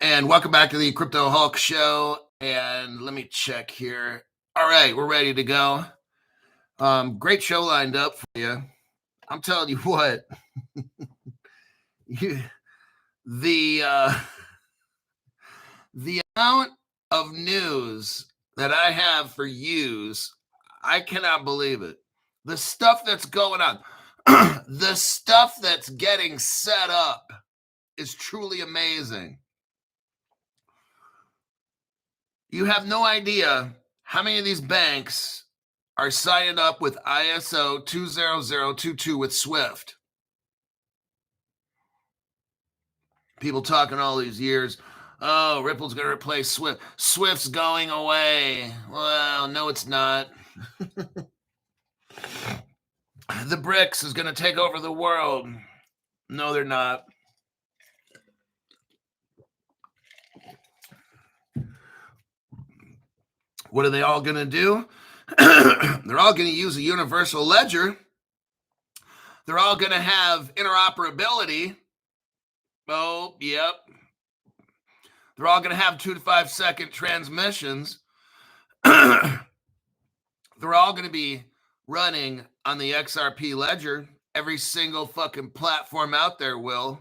And welcome back to the Crypto Hulk Show. And let me check here. All right, we're ready to go. Great show lined up for you. I'm telling you what, the amount of news that I have for yous, I cannot believe it. The stuff that's going on, the stuff that's getting set up is truly amazing. You have no idea how many of these banks are signing up with ISO 20022 with Swift. People talking all these years, oh, Ripple's going to replace Swift. Swift's going away. Well, no, it's not. The BRICS is going to take over the world. No, they're not. What are they all going to do? They're all going to use a universal ledger. They're all going to have interoperability. Oh, yep. They're all going to have 2 to 5 second transmissions. They're all going to be running on the XRP ledger. Every single fucking platform out there will.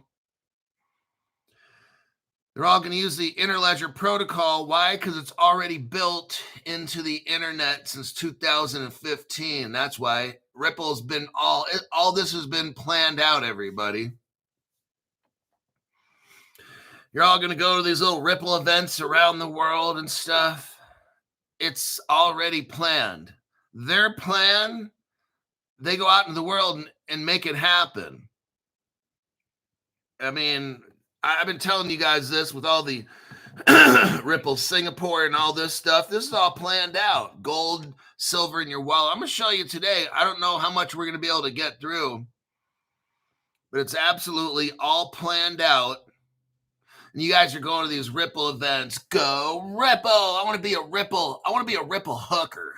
They're all going to use the interledger protocol. Why? Because it's already built into the internet since 2015. That's why Ripple's been all this has been planned out, everybody. You're all going to go to these little Ripple events around the world and stuff. It's already planned. Their plan, they go out in the world and make it happen. I mean, I've been telling you guys this with all the Ripple Singapore and all this stuff. This is all planned out. Gold, silver in your wallet. I'm going to show you today. I don't know how much we're going to be able to get through, but it's absolutely all planned out. And you guys are going to these Ripple events. Go Ripple. I want to be a Ripple. I want to be a Ripple hooker.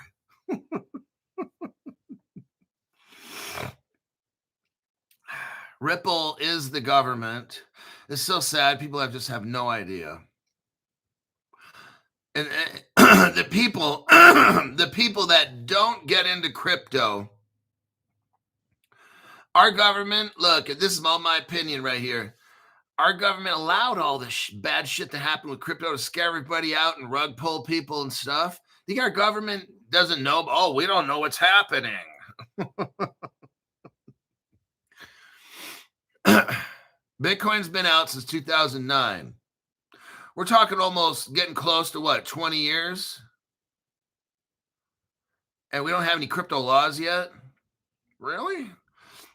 Ripple is the government. It's so sad. People have no idea. And the people that don't get into crypto, our government, look, this is all my opinion right here. Our government allowed all this bad shit to happen with crypto to scare everybody out and rug pull people and stuff. Think our government doesn't know? Oh, we don't know what's happening. Bitcoin's been out since 2009. We're talking almost getting close to what, 20 years? And we don't have any crypto laws yet? Really?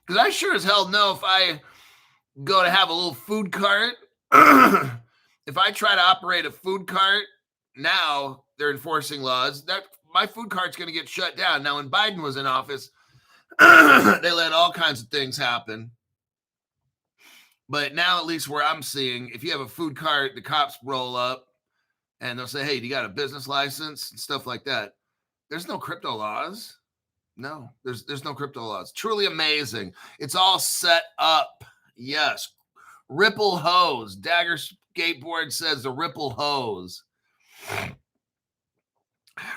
Because I sure as hell know if I go to have a little food cart, if I try to operate a food cart, now they're enforcing laws that my food cart's going to get shut down. Now, when Biden was in office, they let all kinds of things happen. But now, at least where I'm seeing, if you have a food cart, the cops roll up and they'll say, hey, do you got a business license and stuff like that? There's no crypto laws. No, there's no crypto laws. Truly amazing. It's all set up. Yes. Ripple hose. Dagger Skateboard says the Ripple hose.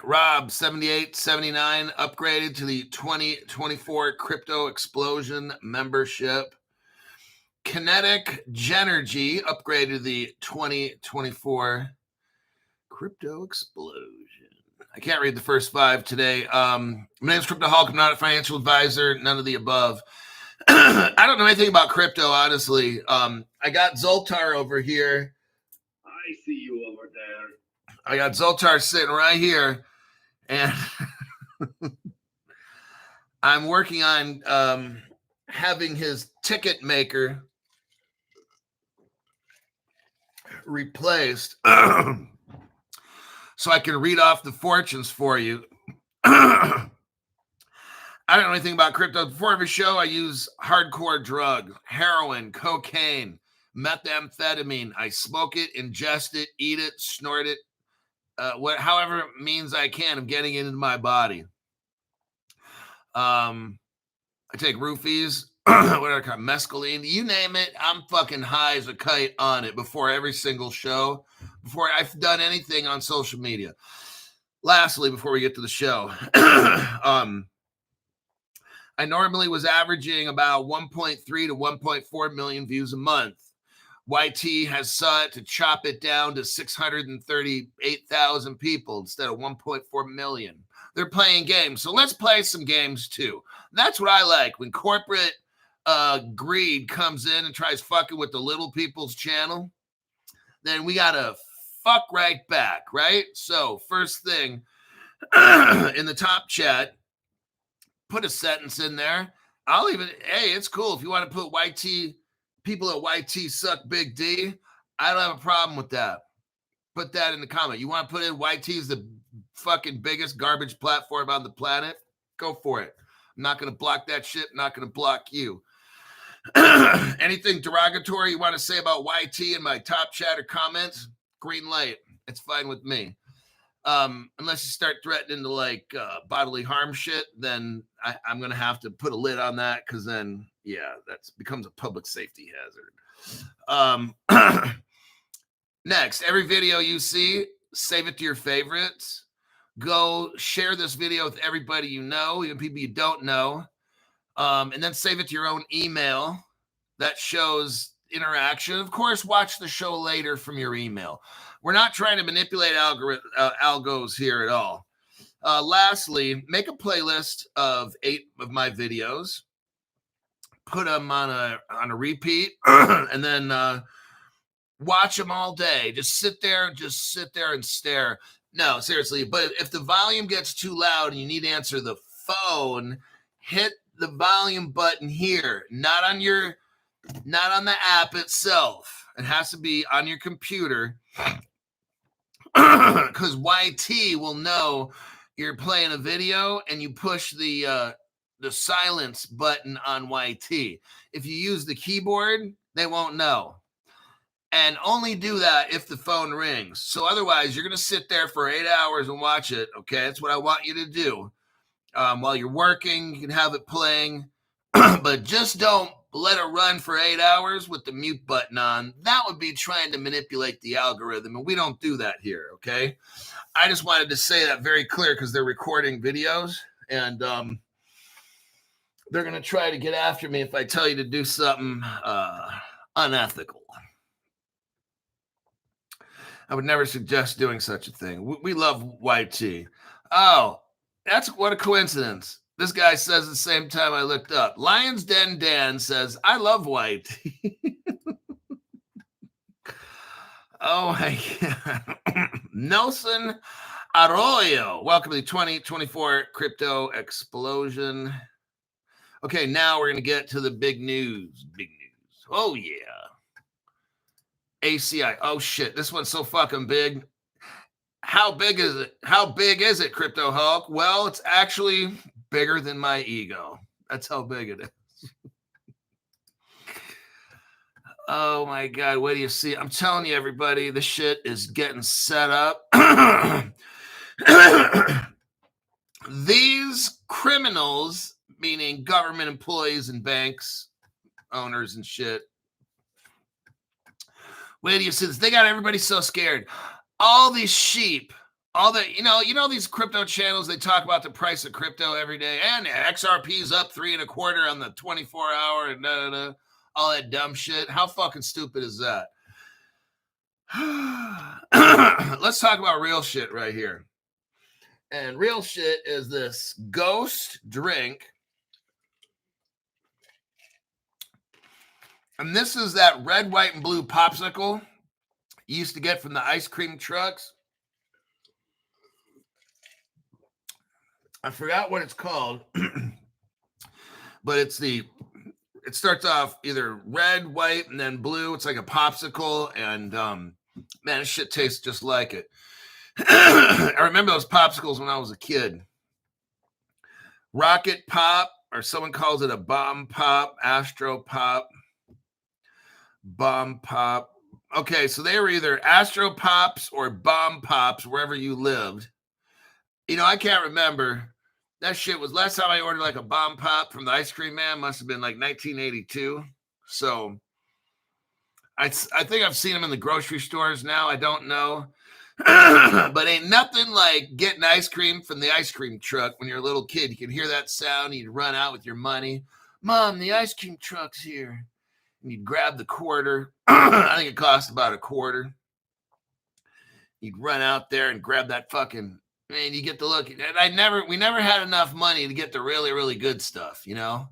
Rob 7879 upgraded to the 2024 Crypto Explosion membership. Kinetic Genergy upgraded to the 2024 Crypto Explosion. I can't read the first 5 today. My name is Crypto Hulk. I'm not a financial advisor. None of the above. I don't know anything about crypto, honestly. I got Zoltar over here. I see you over there. I got Zoltar sitting right here. And I'm working on having his ticket maker replaced so I can read off the fortunes for you. I don't know anything about crypto. Before every show, I use hardcore drug, heroin, cocaine, methamphetamine. I smoke it, ingest it, eat it, snort it, however means I can. I'm getting it into my body. I take roofies. whatever, mescaline, you name it, I'm fucking high as a kite on it before every single show, before I've done anything on social media. Lastly, before we get to the show, I normally was averaging about 1.3 to 1.4 million views a month. YT has sought to chop it down to 638,000 people instead of 1.4 million. They're playing games. So let's play some games too. That's what I like. When corporate greed comes in and tries fucking with the little people's channel, then we got to fuck right back, right? So first thing in the top chat, put a sentence in there. I'll even, hey, it's cool if you want to put YT, people at YT suck Big D. I don't have a problem with that. Put that in the comment. You want to put in YT is the fucking biggest garbage platform on the planet? Go for it. I'm not going to block that shit. I'm not going to block you. Anything derogatory you want to say about YT in my top chat or comments? Green light. It's fine with me. Unless you start threatening to like bodily harm shit, then I'm going to have to put a lid on that because then, yeah, that becomes a public safety hazard. Next, every video you see, save it to your favorites. Go share this video with everybody you know, even people you don't know. And then save it to your own email. That shows interaction. Of course, watch the show later from your email. We're not trying to manipulate algos here at all. Lastly, make a playlist of 8 of my videos. Put them on a repeat, and then watch them all day. Just sit there and stare. No, seriously. But if the volume gets too loud and you need to answer the phone, hit the volume button here, not on the app itself. It has to be on your computer because YT will know you're playing a video and you push the silence button on YT. If you use the keyboard, they won't know. And only do that if the phone rings. So otherwise, you're going to sit there for 8 hours and watch it. Okay, that's what I want you to do. While you're working, you can have it playing, but just don't let it run for 8 hours with the mute button on. That would be trying to manipulate the algorithm, and we don't do that here, okay? I just wanted to say that very clear because they're recording videos, and they're going to try to get after me if I tell you to do something unethical. I would never suggest doing such a thing. We love YT. Oh, what a coincidence. This guy says at the same time I looked up. Lions Den Dan says, I love YT. Oh my God. Nelson Arroyo. Welcome to the 2024 Crypto Explosion. Okay, now we're going to get to the big news. Big news. Oh, yeah. ACI. Oh, shit. This one's so fucking big. How big is it? How big is it, Crypto Hulk? Well, it's actually bigger than my ego. That's how big it is. Oh, my God. What do you see? I'm telling you, everybody, this shit is getting set up. These criminals, meaning government employees and banks, owners and shit, wait do you see this? They got everybody so scared. All these sheep, all the, you know, these crypto channels, they talk about the price of crypto every day, and XRP's up 3.25 on the 24-hour and all that dumb shit. How fucking stupid is that? Let's talk about real shit right here. And real shit is this Ghost drink. And this is that red, white, and blue popsicle you used to get from the ice cream trucks. I forgot what it's called, but it starts off either red, white, and then blue. It's like a popsicle, and man, this shit tastes just like it. I remember those popsicles when I was a kid. Rocket Pop, or someone calls it a bomb pop, Astro Pop, bomb pop. Okay, so they were either Astro Pops or bomb pops wherever you lived. You know, I can't remember. That shit was last time I ordered like a bomb pop from the ice cream man must have been like 1982. So I think I've seen them in the grocery stores now. I don't know. But ain't nothing like getting ice cream from the ice cream truck when you're a little kid. You can hear that sound. You'd run out with your money. Mom, the ice cream truck's here. And you'd grab the quarter. I think it cost about a quarter. You'd run out there and grab that fucking, man, you get the look. And we never had enough money to get the really, really good stuff, you know?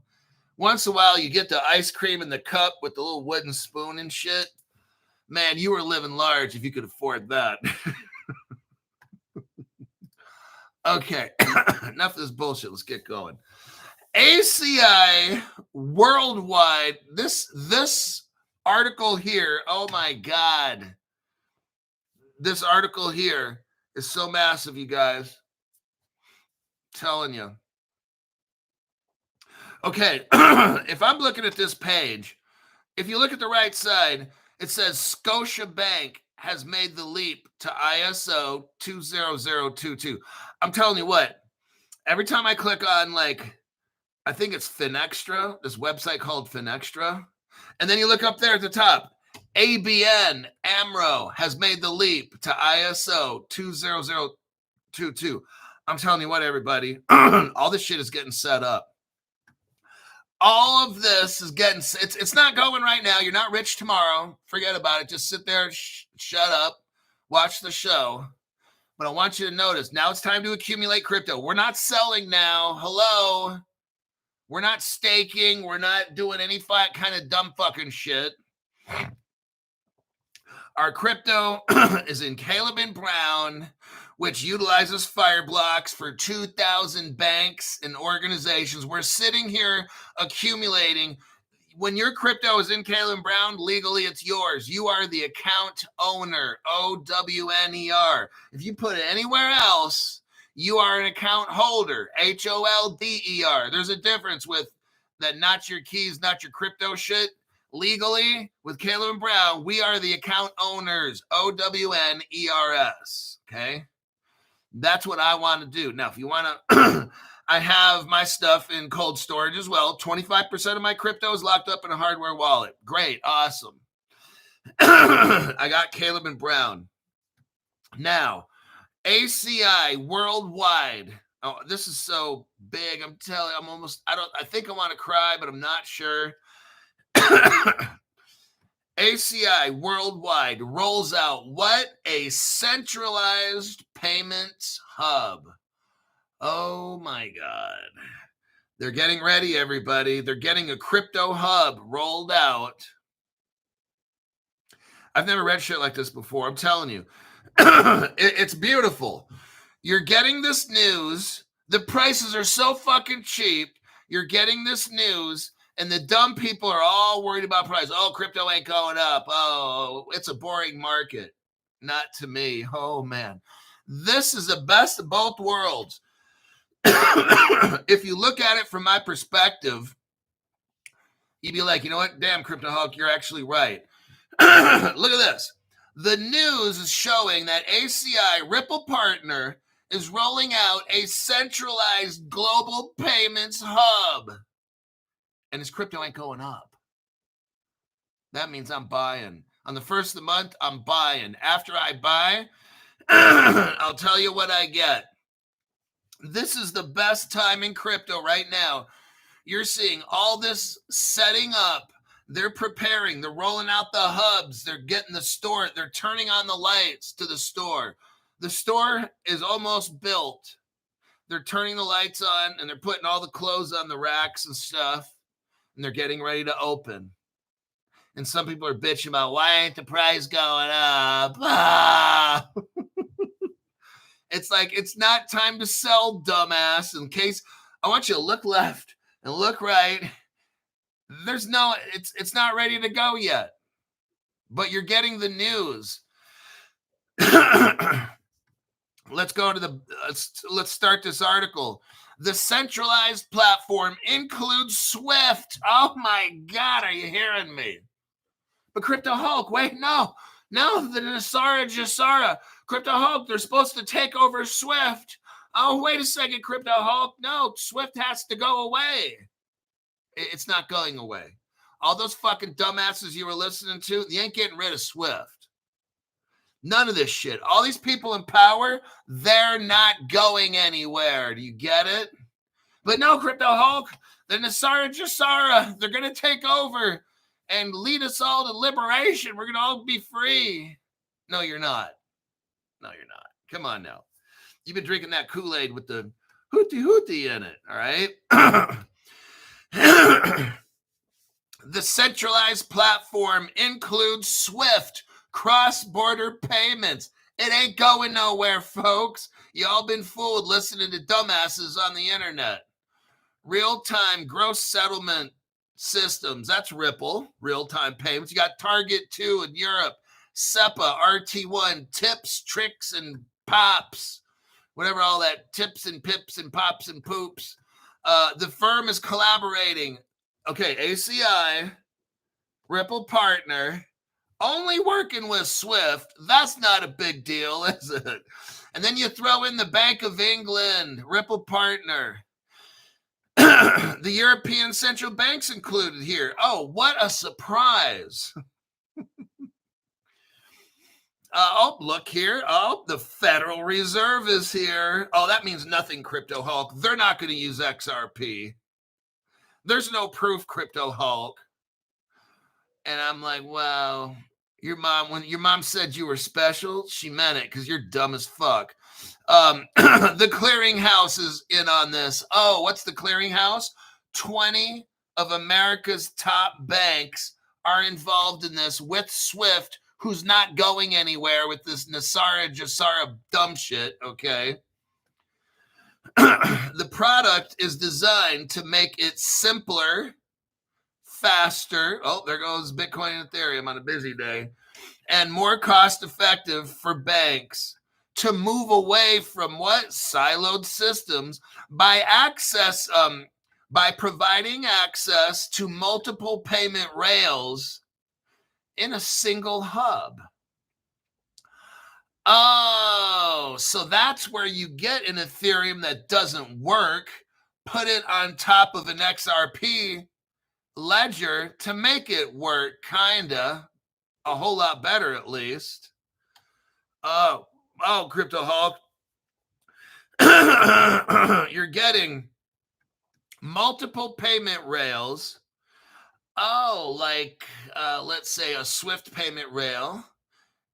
Once in a while, you get the ice cream in the cup with the little wooden spoon and shit. Man, you were living large if you could afford that. Okay, enough of this bullshit. Let's get going. ACI Worldwide. This article here, oh my God. This article here is so massive, you guys. I'm telling you. Okay, if I'm looking at this page, if you look at the right side, it says Scotiabank has made the leap to ISO 20022. I'm telling you what, every time I click on, like, I think it's Finextra, this website called Finextra, and then you look up there at the top, ABN AMRO has made the leap to ISO 20022. I'm telling you what, everybody, all this shit is getting set up. All of this is getting, it's not going right now. You're not rich tomorrow. Forget about it. Just sit there, shut up, watch the show. But I want you to notice, now it's time to accumulate crypto. We're not selling now. Hello. We're not staking. We're not doing any kind of dumb fucking shit. Our crypto is in Caleb and Brown, which utilizes Fireblocks for 2,000 banks and organizations. We're sitting here accumulating. When your crypto is in Caleb and Brown, legally it's yours. You are the account owner, OWNER. If you put it anywhere else, you are an account holder, HOLDER. There's a difference with that, not your keys, not your crypto shit. Legally, with Caleb and Brown, we are the account owners, OWNERS, okay? That's what I want to do. Now, if you want to, I have my stuff in cold storage as well. 25% of my crypto is locked up in a hardware wallet. Great, awesome. I got Caleb and Brown. Now, ACI Worldwide. Oh, this is so big. I'm telling you, I think I want to cry, but I'm not sure. ACI Worldwide rolls out what? A centralized payments hub. Oh my God. They're getting ready, everybody. They're getting a crypto hub rolled out. I've never read shit like this before. I'm telling you. It's beautiful. You're getting this news. The prices are so fucking cheap. You're getting this news. And the dumb people are all worried about price. Oh, crypto ain't going up. Oh, it's a boring market. Not to me. Oh, man. This is the best of both worlds. If you look at it from my perspective, you'd be like, you know what? Damn, Crypto Hulk, you're actually right. Look at this. The news is showing that ACI Ripple Partner is rolling out a centralized global payments hub. And his crypto ain't going up. That means I'm buying. On the first of the month, I'm buying. After I buy, I'll tell you what I get. This is the best time in crypto right now. You're seeing all this setting up. They're preparing. They're rolling out the hubs. They're getting the store. They're turning on the lights to the store. The store is almost built. They're turning the lights on, and they're putting all the clothes on the racks and stuff. And they're getting ready to open. And some people are bitching about, why ain't the price going up? Ah! It's like, it's not time to sell, dumbass. In case, I want you to look left and look right. There's no, it's not ready to go yet. But you're getting the news. Let's go to let's start this article. The centralized platform includes Swift. Oh my God, are you hearing me? But Crypto Hulk, wait, no, the Nasara Jasara, Crypto Hulk, they're supposed to take over Swift. Oh, wait a second, Crypto Hulk. No, Swift has to go away. It's not going away. All those fucking dumbasses you were listening to, you ain't getting rid of Swift. None of this shit. All these people in power, they're not going anywhere. Do you get it? But no, Crypto Hulk, the Nasara Jasara, they're going to take over and lead us all to liberation. We're going to all be free. No, you're not. No, you're not. Come on now. You've been drinking that Kool-Aid with the hooty in it, all right? The centralized platform includes Swift cross-border payments. It ain't going nowhere, folks. Y'all been fooled listening to dumbasses on the internet. Real-time gross settlement systems. That's Ripple, real-time payments. You got Target 2 in Europe, SEPA, RT1, tips, tricks, and pops. Whatever all that tips and pips and pops and poops. The firm is collaborating. Okay, ACI, Ripple partner, only working with Swift. That's not a big deal, is it? And then you throw in the Bank of England, Ripple partner. The European Central Bank's included here. Oh, what a surprise. Oh, look here. Oh, the Federal Reserve is here. Oh, that means nothing, Crypto Hulk. They're not going to use XRP. There's no proof, Crypto Hulk. And I'm like, wow, when your mom said you were special, she meant it because you're dumb as fuck. The clearinghouse is in on this. Oh, what's the clearinghouse? 20 of America's top banks are involved in this with Swift, who's not going anywhere with this Nasara Jasara dumb shit, okay? The product is designed to make it simpler, faster. Oh, there goes Bitcoin and Ethereum on a busy day. And more cost-effective for banks to move away from what? Siloed systems by providing access to multiple payment rails in a single hub. Oh, so that's where you get an Ethereum that doesn't work, put it on top of an XRP ledger to make it work, kinda. A whole lot better, at least. Oh, Crypto Hulk. You're getting multiple payment rails. Oh, like, let's say a Swift payment rail,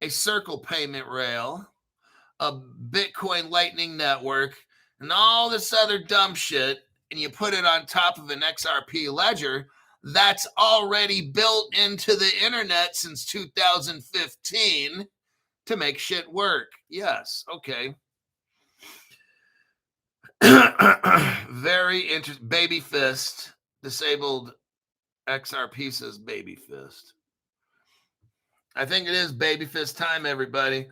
a Circle payment rail, a Bitcoin Lightning Network, and all this other dumb shit, and you put it on top of an XRP ledger that's already built into the internet since 2015 to make shit work. Yes, okay. Very interesting. Baby fist. Disabled XRP says baby fist. I think it is baby fist time, everybody.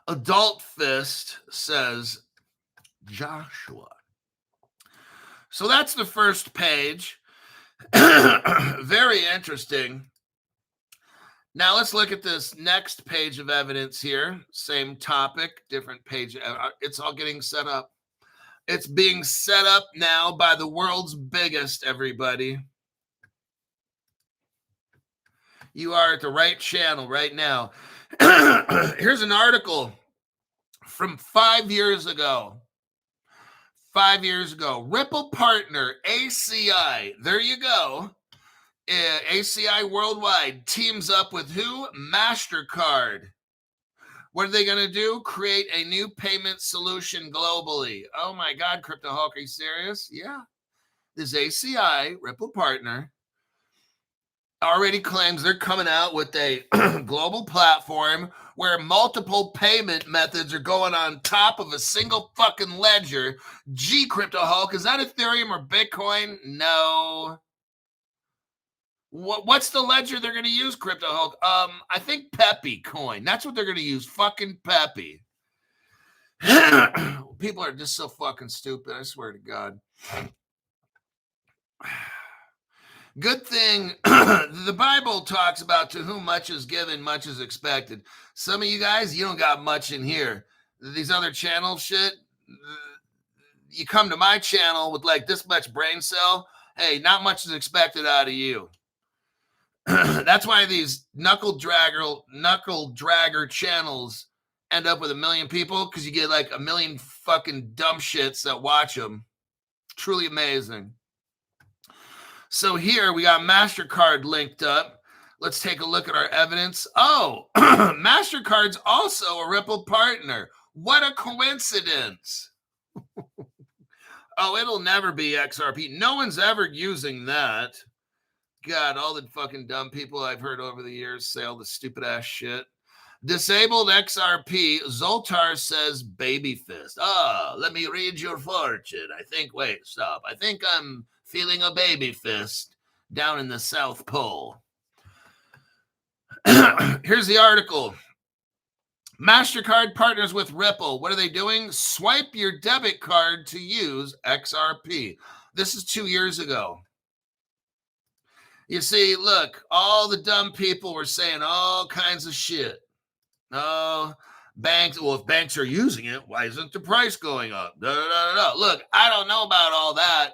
Adult Fist says Joshua. So that's the first page. Very interesting. Now let's look at this next page of evidence here. Same topic, different page. It's all getting set up. It's being set up now by the world's biggest, everybody. You are at the right channel right now. Here's an article from 5 years ago. 5 years ago. Ripple partner ACI. There you go. ACI Worldwide teams up with who? Mastercard. What are they going to do? Create a new payment solution globally. Oh my God, Crypto Hulk, are you serious? Yeah. This ACI, Ripple partner, already claims they're coming out with a global platform where multiple payment methods are going on top of a single fucking ledger. Gee, Crypto Hulk, is that Ethereum or Bitcoin? No. What's the ledger they're going to use, Crypto Hulk? I think Peppy coin. That's what they're going to use. Fucking Peppy. People are just so fucking stupid. I swear to God. Good thing the Bible talks about to whom much is given, much is expected. Some of you guys, you don't got much in here. These other channel shit, you come to my channel with like this much brain cell, hey, not much is expected out of you. That's why these knuckle dragger channels end up with 1 million people, because you get like 1 million fucking dumb shits that watch them. Truly amazing. So here we got Mastercard linked up. Let's take a look at our evidence. Oh, Mastercard's also a Ripple partner. What a coincidence. Oh, it'll never be XRP. No one's ever using that. God, all the fucking dumb people I've heard over the years say all the stupid ass shit. Disabled XRP. Zoltar says baby fist. Let me read your fortune. Stop. I think I'm feeling a baby fist down in the South Pole. Here's the article. Mastercard partners with Ripple. What are they doing? Swipe your debit card to use XRP. This is 2 years ago. You see, look, all the dumb people were saying all kinds of shit. Oh, banks. Well, if banks are using it, why isn't the price going up? Look, I don't know about all that.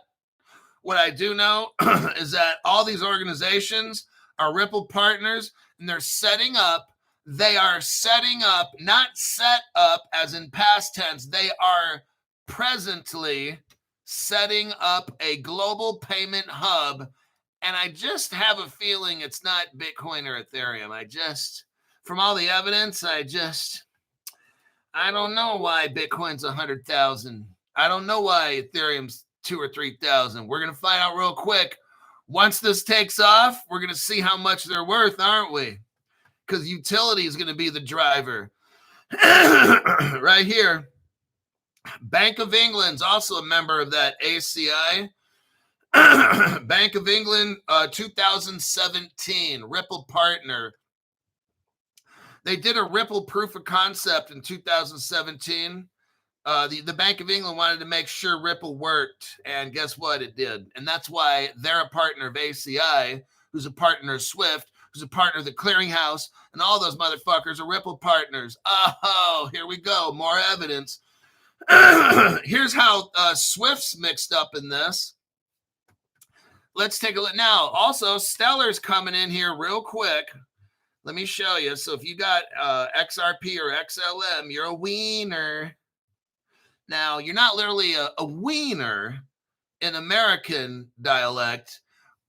What I do know is that all these organizations are Ripple partners, and they're setting up. They are setting up, not set up as in past tense. They are presently setting up a global payment hub. And I just have a feeling it's not Bitcoin or Ethereum. From all the evidence, I don't know why Bitcoin's 100,000. I don't know why Ethereum's 2,000 or 3,000. We're going to find out real quick. Once this takes off, we're going to see how much they're worth, aren't we? Because utility is going to be the driver. Right here. Bank of England's also a member of that ACI. Bank of England, 2017, Ripple partner. They did a Ripple proof of concept in 2017. The Bank of England wanted to make sure Ripple worked, and guess what? It did. And that's why they're a partner of ACI, who's a partner of SWIFT, who's a partner of the clearinghouse, and all those motherfuckers are Ripple partners. Oh, here we go. More evidence. Here's how SWIFT's mixed up in this. Let's take a look. Now, also, Stellar's coming in here real quick. Let me show you. So if you got XRP or XLM, you're a wiener. Now, you're not literally a wiener in American dialect.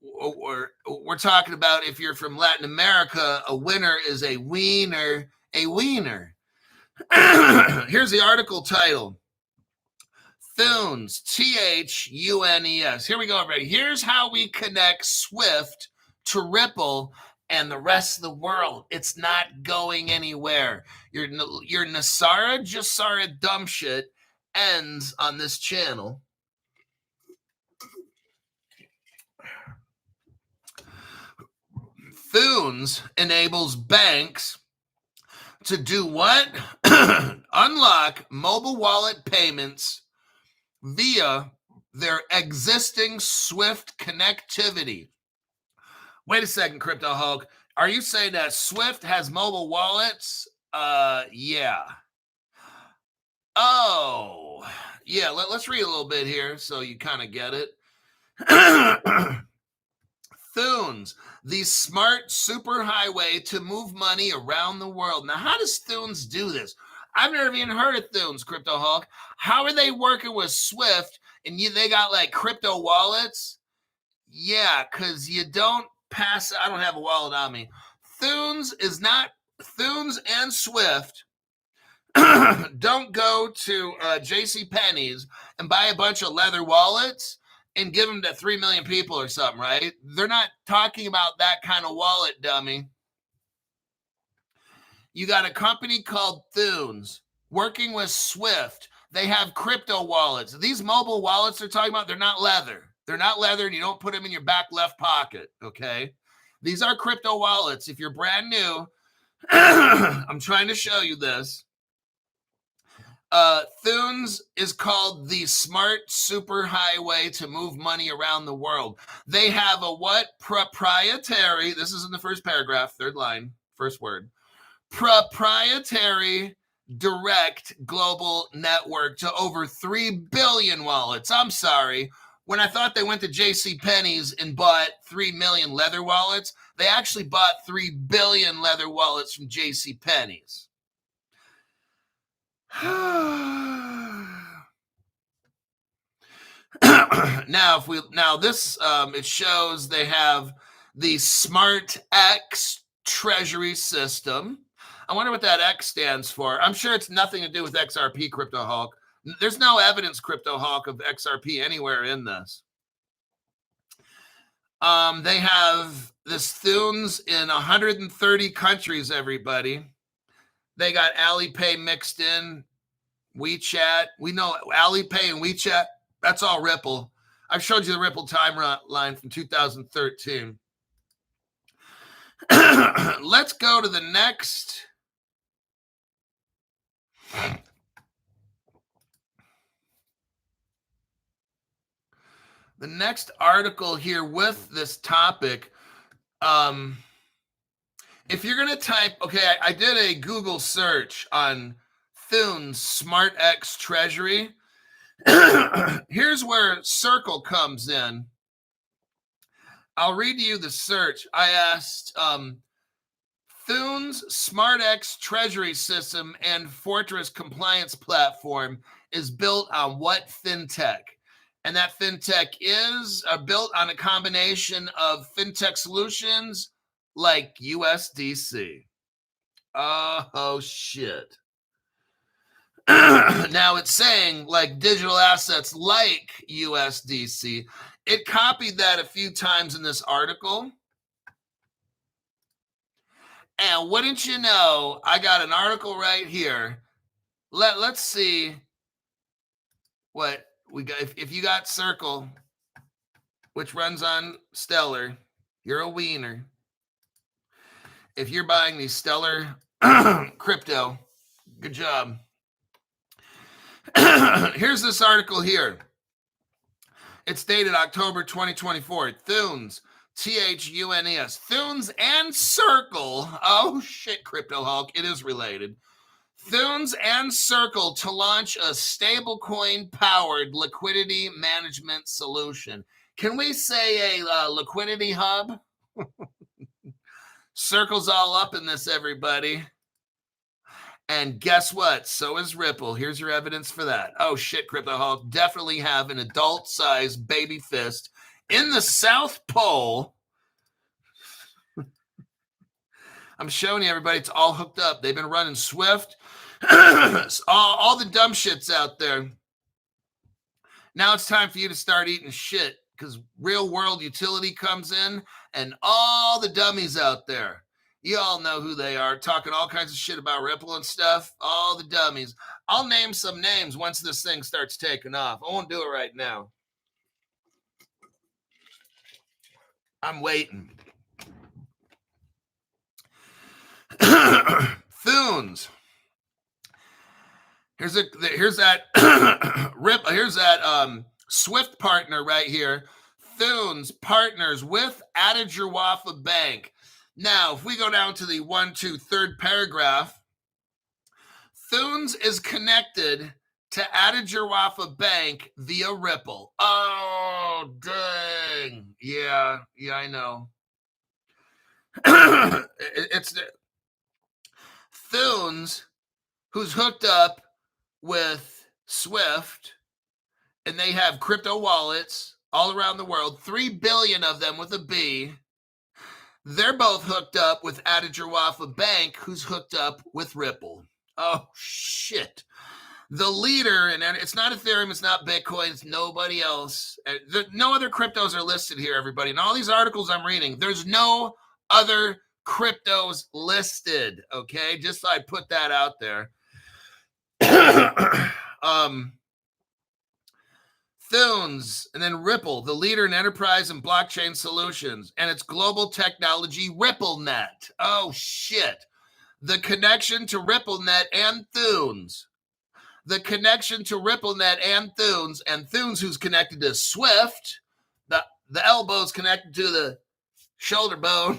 We're talking about if you're from Latin America, a winner is a wiener, a wiener. Here's the article title. Thunes, Thunes. Here we go, everybody. Here's how we connect SWIFT to Ripple and the rest of the world. It's not going anywhere. Your Nasara Jasara dumb shit ends on this channel. Thunes enables banks to do what? Unlock mobile wallet payments via their existing SWIFT connectivity. Wait a second, Crypto Hulk. Are you saying that SWIFT has mobile wallets? Yeah. Oh, yeah. Let's read a little bit here so you kind of get it. Thunes, the smart superhighway to move money around the world. Now, how does Thunes do this? I've never even heard of Thunes, Crypto Hulk. How are they working with SWIFT and they got like crypto wallets? Yeah, because you don't pass. I don't have a wallet on me. Thunes and SWIFT don't go to JCPenney's and buy a bunch of leather wallets and give them to 3 million people or something, right? They're not talking about that kind of wallet, dummy. You got a company called Thunes working with SWIFT. They have crypto wallets. These mobile wallets they're talking about, they're not leather. They're not leather, and you don't put them in your back left pocket, okay? These are crypto wallets. If you're brand new, I'm trying to show you this. Thunes is called the smart superhighway to move money around the world. They have a what? Proprietary, this is in the first paragraph, third line, first word. Proprietary direct global network to over 3 billion wallets. I'm sorry. When I thought they went to JCPenney's and bought 3 million leather wallets, they actually bought 3 billion leather wallets from JCPenney's. It shows they have the Smart X treasury system. I wonder what that X stands for. I'm sure it's nothing to do with XRP, Crypto Hulk. There's no evidence, Crypto Hulk, of XRP anywhere in this. They have this Thunes in 130 countries, everybody. They got Alipay mixed in, WeChat. We know Alipay and WeChat, that's all Ripple. I've showed you the Ripple timeline from 2013. Let's go to the next. The next article here with this topic, if you're going to type, okay, I did a Google search on Thunes Smart X Treasury. Here's where Circle comes in. I'll read you the search. I asked Thunes Smart X Treasury System and Fortress Compliance Platform is built on what fintech? And that fintech is built on a combination of fintech solutions like USDC. Oh shit. Now it's saying like digital assets like USDC. It copied that a few times in this article. And wouldn't you know, I got an article right here. Let's see what we got. If you got Circle, which runs on Stellar, you're a wiener. If you're buying these Stellar crypto, good job. Here's this article here. It's dated October 2024. Thunes, Thunes, Thunes and Circle. Oh shit, Crypto Hulk, it is related. Thunes and Circle to launch a stablecoin powered liquidity management solution. Can we say a liquidity hub? Circle's all up in this, everybody. And guess what? So is Ripple. Here's your evidence for that. Oh shit, Crypto Hulk. Definitely have an adult-sized baby fist in the South Pole. I'm showing you, everybody. It's all hooked up. They've been running Swift. all the dumb shits out there. Now it's time for you to start eating shit because real world utility comes in and all the dummies out there. You all know who they are, talking all kinds of shit about Ripple and stuff. All the dummies. I'll name some names once this thing starts taking off. I won't do it right now. I'm waiting. Thunes. Here's that Rip. Here's that Swift partner right here. Thunes partners with Atajuwafa Bank. Now, if we go down to the 3rd paragraph, Thunes is connected to Atajuwafa Bank via Ripple. Oh, dang. Yeah, I know. It's Thunes, who's hooked up with Swift, and they have crypto wallets all around the world, 3 billion of them with a B. They're both hooked up with Atajuwafa Bank, who's hooked up with Ripple. Oh, shit. The leader, and it's not Ethereum, it's not Bitcoin, it's nobody else. No other cryptos are listed here, everybody. In all these articles I'm reading, there's no other cryptos listed, okay? Just so I put that out there. Thunes, and then Ripple, the leader in enterprise and blockchain solutions, and its global technology, RippleNet. Oh, shit. The connection to RippleNet and Thunes. the connection to RippleNet and Thunes, who's connected to Swift. The elbow's connected to the shoulder bone.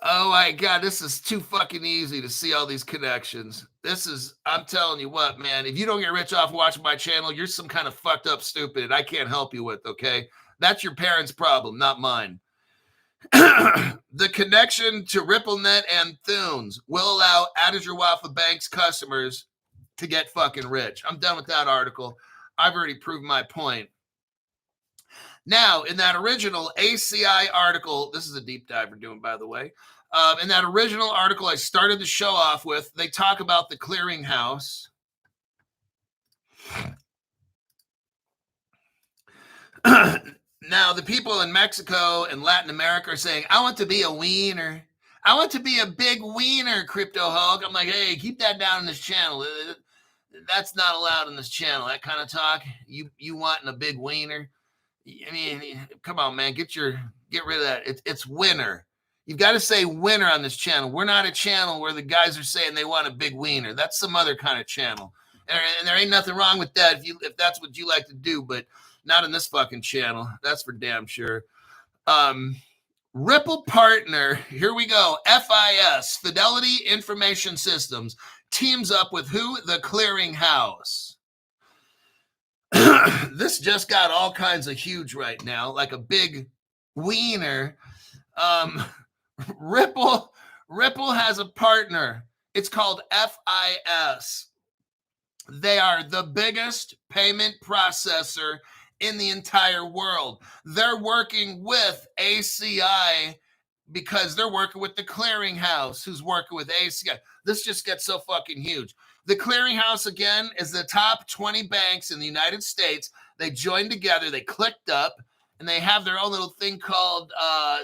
Oh my God, this is too fucking easy to see all these connections. I'm telling you what, man, if you don't get rich off watching my channel, you're some kind of fucked up stupid I can't help you with, okay? That's your parents' problem, not mine. The connection to RippleNet and Thunes will allow Adajawaffa Bank's customers to get fucking rich. I'm done with that article. I've already proved my point. Now, in that original ACI article, this is a deep dive we're doing, by the way. In that original article I started the show off with, they talk about the clearinghouse. Now, the people in Mexico and Latin America are saying, I want to be a wiener. I want to be a big wiener, Crypto Hulk. I'm like, hey, keep that down in this channel. That's not allowed in this channel, that kind of talk. You wanting a big wiener? I mean, come on, man, get rid of that. It's winner. You've got to say winner on this channel. We're not a channel where the guys are saying they want a big wiener. That's some other kind of channel. And there ain't nothing wrong with that if that's what you like to do, but not in this fucking channel. That's for damn sure. Ripple partner, here we go. FIS, Fidelity Information Systems, teams up with who? The Clearinghouse. This just got all kinds of huge right now, like a big wiener. Ripple has a partner. It's called FIS. They are the biggest payment processor in the entire world. They're working with ACI because they're working with the clearinghouse who's working with ACI. This just gets so fucking huge. The clearinghouse, again, is the top 20 banks in the United States. They joined together, they clicked up, and they have their own little thing called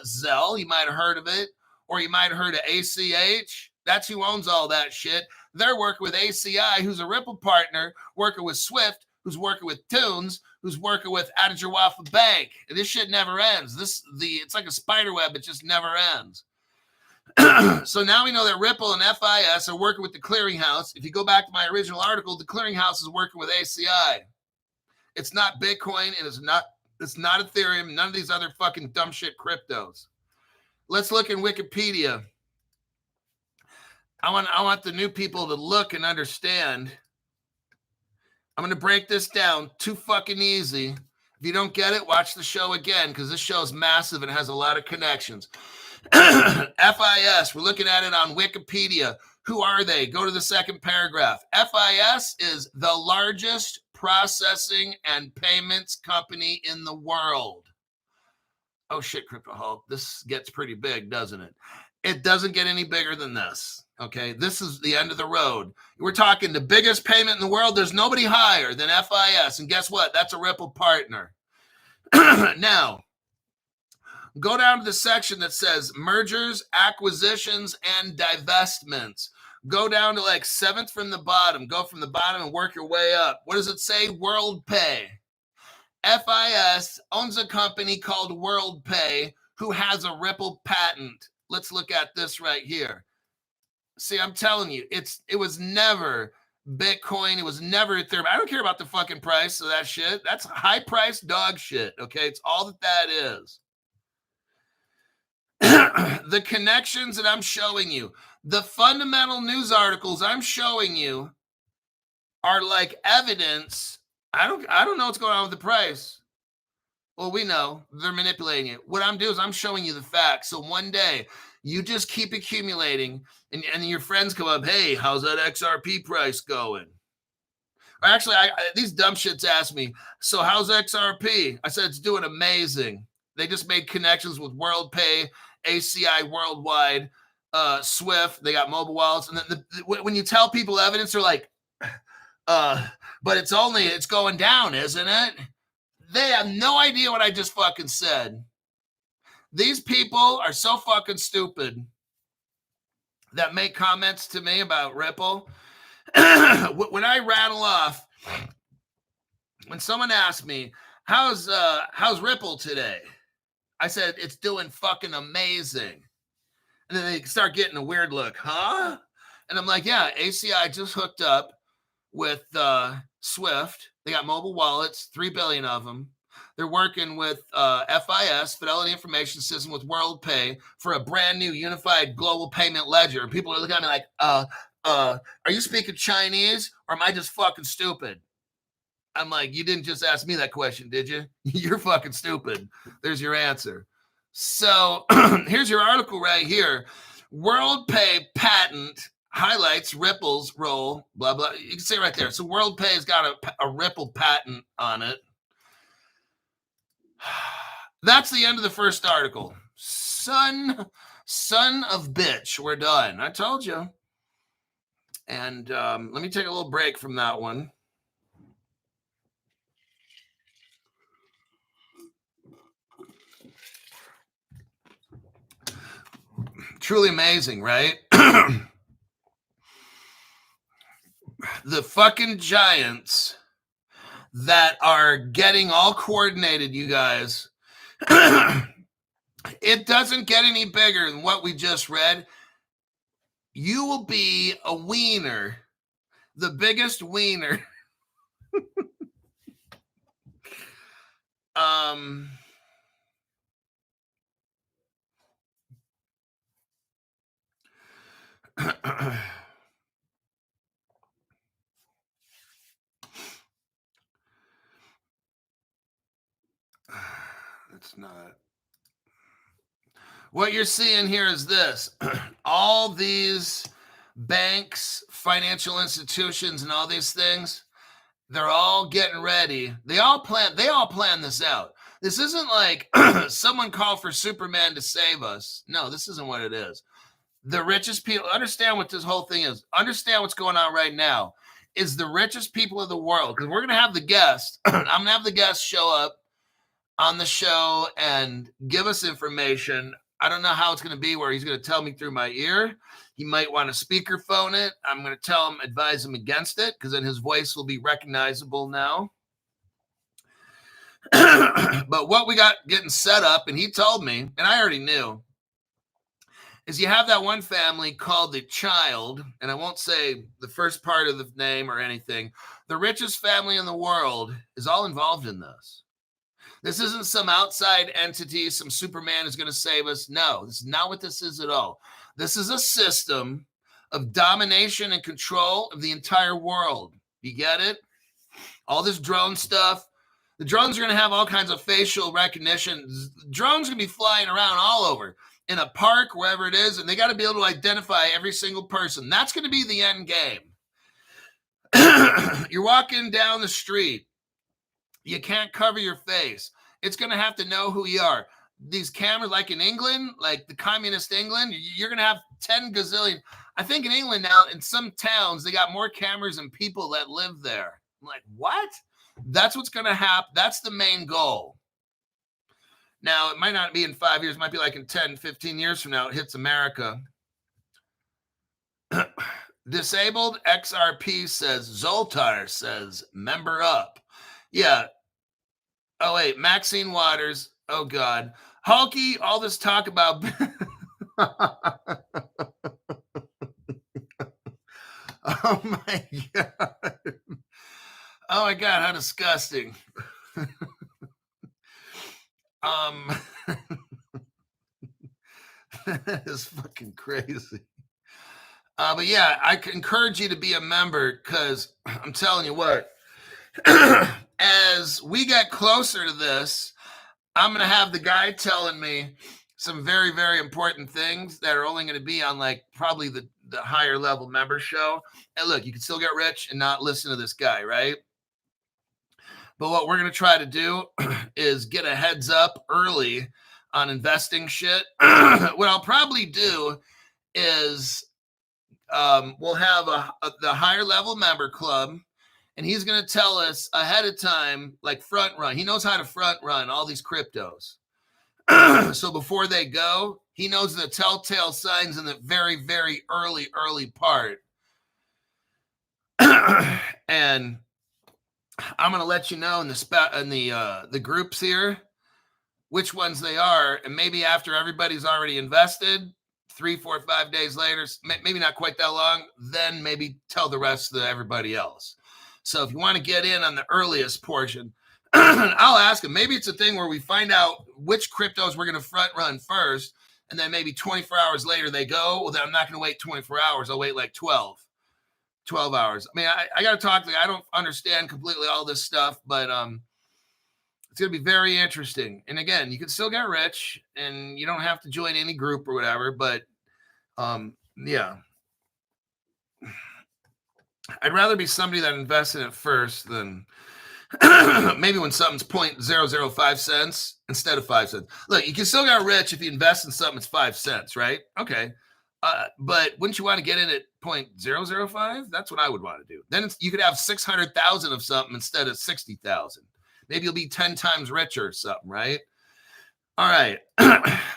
Zelle. You might have heard of it, or you might have heard of ACH. That's who owns all that shit. They're working with ACI, who's a Ripple partner, working with Swift, who's working with Thunes, who's working with Adajawaffa Bank. And this shit never ends. It's like a spider web. It just never ends. So now we know that Ripple and FIS are working with the clearinghouse. If you go back to my original article, the clearinghouse is working with ACI. It's not Bitcoin, and it's not Ethereum, none of these other fucking dumb shit cryptos. Let's look in Wikipedia. I want the new people to look and understand. I'm going to break this down too fucking easy. If you don't get it, watch the show again, because this show is massive and has a lot of connections. FIS, we're looking at it on Wikipedia. Who are they? Go to the second paragraph. FIS is the largest processing and payments company in the world. Oh shit, Crypto Hulk. This gets pretty big, doesn't it? It doesn't get any bigger than this. Okay, this is the end of the road. We're talking the biggest payment in the world. There's nobody higher than FIS. And guess what? That's a Ripple partner. Now, go down to the section that says mergers, acquisitions, and divestments. Go down to like 7th from the bottom. Go from the bottom and work your way up. What does it say? WorldPay. FIS owns a company called WorldPay who has a Ripple patent. Let's look at this right here. See, I'm telling you, it was never Bitcoin. It was never Ethereum. I don't care about the fucking price of that shit. That's high price dog shit. Okay, it's all that is. The connections that I'm showing you, the fundamental news articles I'm showing you are like evidence. I don't know what's going on with the price. Well, we know they're manipulating it. What I'm doing is I'm showing you the facts. So one day you just keep accumulating and your friends come up, hey, how's that XRP price going? Or actually, these dumb shits ask me, so how's XRP? I said, it's doing amazing. They just made connections with WorldPay, ACI Worldwide, Swift. They got mobile wallets. And then when you tell people evidence, they're like, but it's going down, isn't it? They have no idea what I just fucking said. These people are so fucking stupid that make comments to me about Ripple. When I rattle off, when someone asks me, how's Ripple today? I said, it's doing fucking amazing. And then they start getting a weird look, huh? And I'm like, yeah, ACI just hooked up with Swift. They got mobile wallets, 3 billion of them. They're working with FIS, Fidelity Information System, with WorldPay for a brand new unified global payment ledger. And people are looking at me like, are you speaking Chinese or am I just fucking stupid? I'm like, you didn't just ask me that question, did you? You're fucking stupid. There's your answer. So here's your article right here. WorldPay patent highlights Ripple's role, blah, blah. You can see right there. So WorldPay has got a Ripple patent on it. That's the end of the first article. Son of bitch. We're done. I told you. And let me take a little break from that one. Truly amazing, right? The fucking giants that are getting all coordinated, you guys. It doesn't get any bigger than what we just read. You will be a wiener, the biggest wiener. It's not. What you're seeing here is this. All these banks, financial institutions, and all these things, they're all getting ready. They all plan this out. This isn't like someone called for Superman to save us. No, this isn't what it is. The richest people, understand what this whole thing is. Understand what's going on right now. Is the richest people of the world, because we're going to have the guest. I'm going to have the guest show up on the show and give us information. I don't know how it's going to be, where he's going to tell me through my ear. He might want to speakerphone it. I'm going to advise him against it, because then his voice will be recognizable now. But what we got getting set up, and he told me, and I already knew, is you have that one family called the Child, and I won't say the first part of the name or anything. The richest family in the world is all involved in this. This isn't some outside entity, some Superman is going to save us. No, this is not what this is at all. This is a system of domination and control of the entire world. You get it? All this drone stuff. The drones are going to have all kinds of facial recognition. Drones are going to be flying around all over, in a park, wherever it is, and they got to be able to identify every single person. That's going to be the end game. You're walking down the street. You can't cover your face. It's going to have to know who you are. These cameras, like in England, like the communist England, you're going to have 10 gazillion. I think in England now, in some towns, they got more cameras than people that live there. I'm like, what? That's what's going to happen. That's the main goal. Now, it might not be in 5 years. It might be like in 10, 15 years from now, it hits America. Disabled XRP says, Zoltar says, member up. Yeah. Oh, wait. Maxine Waters. Oh, God. Hulky, all this talk about... Oh, my God. Oh, my God. How disgusting. That is fucking crazy. But yeah, I encourage you to be a member, because I'm telling you what, as we get closer to this, I'm going to have the guy telling me some very, very important things that are only going to be on like probably the higher level member show. And look, you can still get rich and not listen to this guy, right? But what we're going to try to do is get a heads up early on investing shit. What I'll probably do is we'll have the higher level member club, and he's going to tell us ahead of time, like front run. He knows how to front run all these cryptos. So before they go, he knows the telltale signs in the very, very early part. And I'm going to let you know in the groups here which ones they are, and maybe after everybody's already invested, 3, 4, 5 days later, maybe not quite that long, then maybe tell the rest of everybody else. So if you want to get in on the earliest portion, I'll ask them. Maybe it's a thing where we find out which cryptos we're going to front run first, and then maybe 24 hours later they go. Well, then I'm not going to wait 24 hours. I'll wait like 12 hours. I mean, I got to talk to you. I don't understand completely all this stuff, but it's going to be very interesting. And again, you can still get rich, and you don't have to join any group or whatever, but yeah. I'd rather be somebody that invests in it first than maybe when something's 0.005 cents instead of 5 cents. Look, you can still get rich if you invest in something that's 5 cents, right? Okay. But wouldn't you want to get in at 0.005? That's what I would want to do. Then you could have 600,000 of something instead of 60,000. Maybe you'll be 10 times richer or something, right? All right.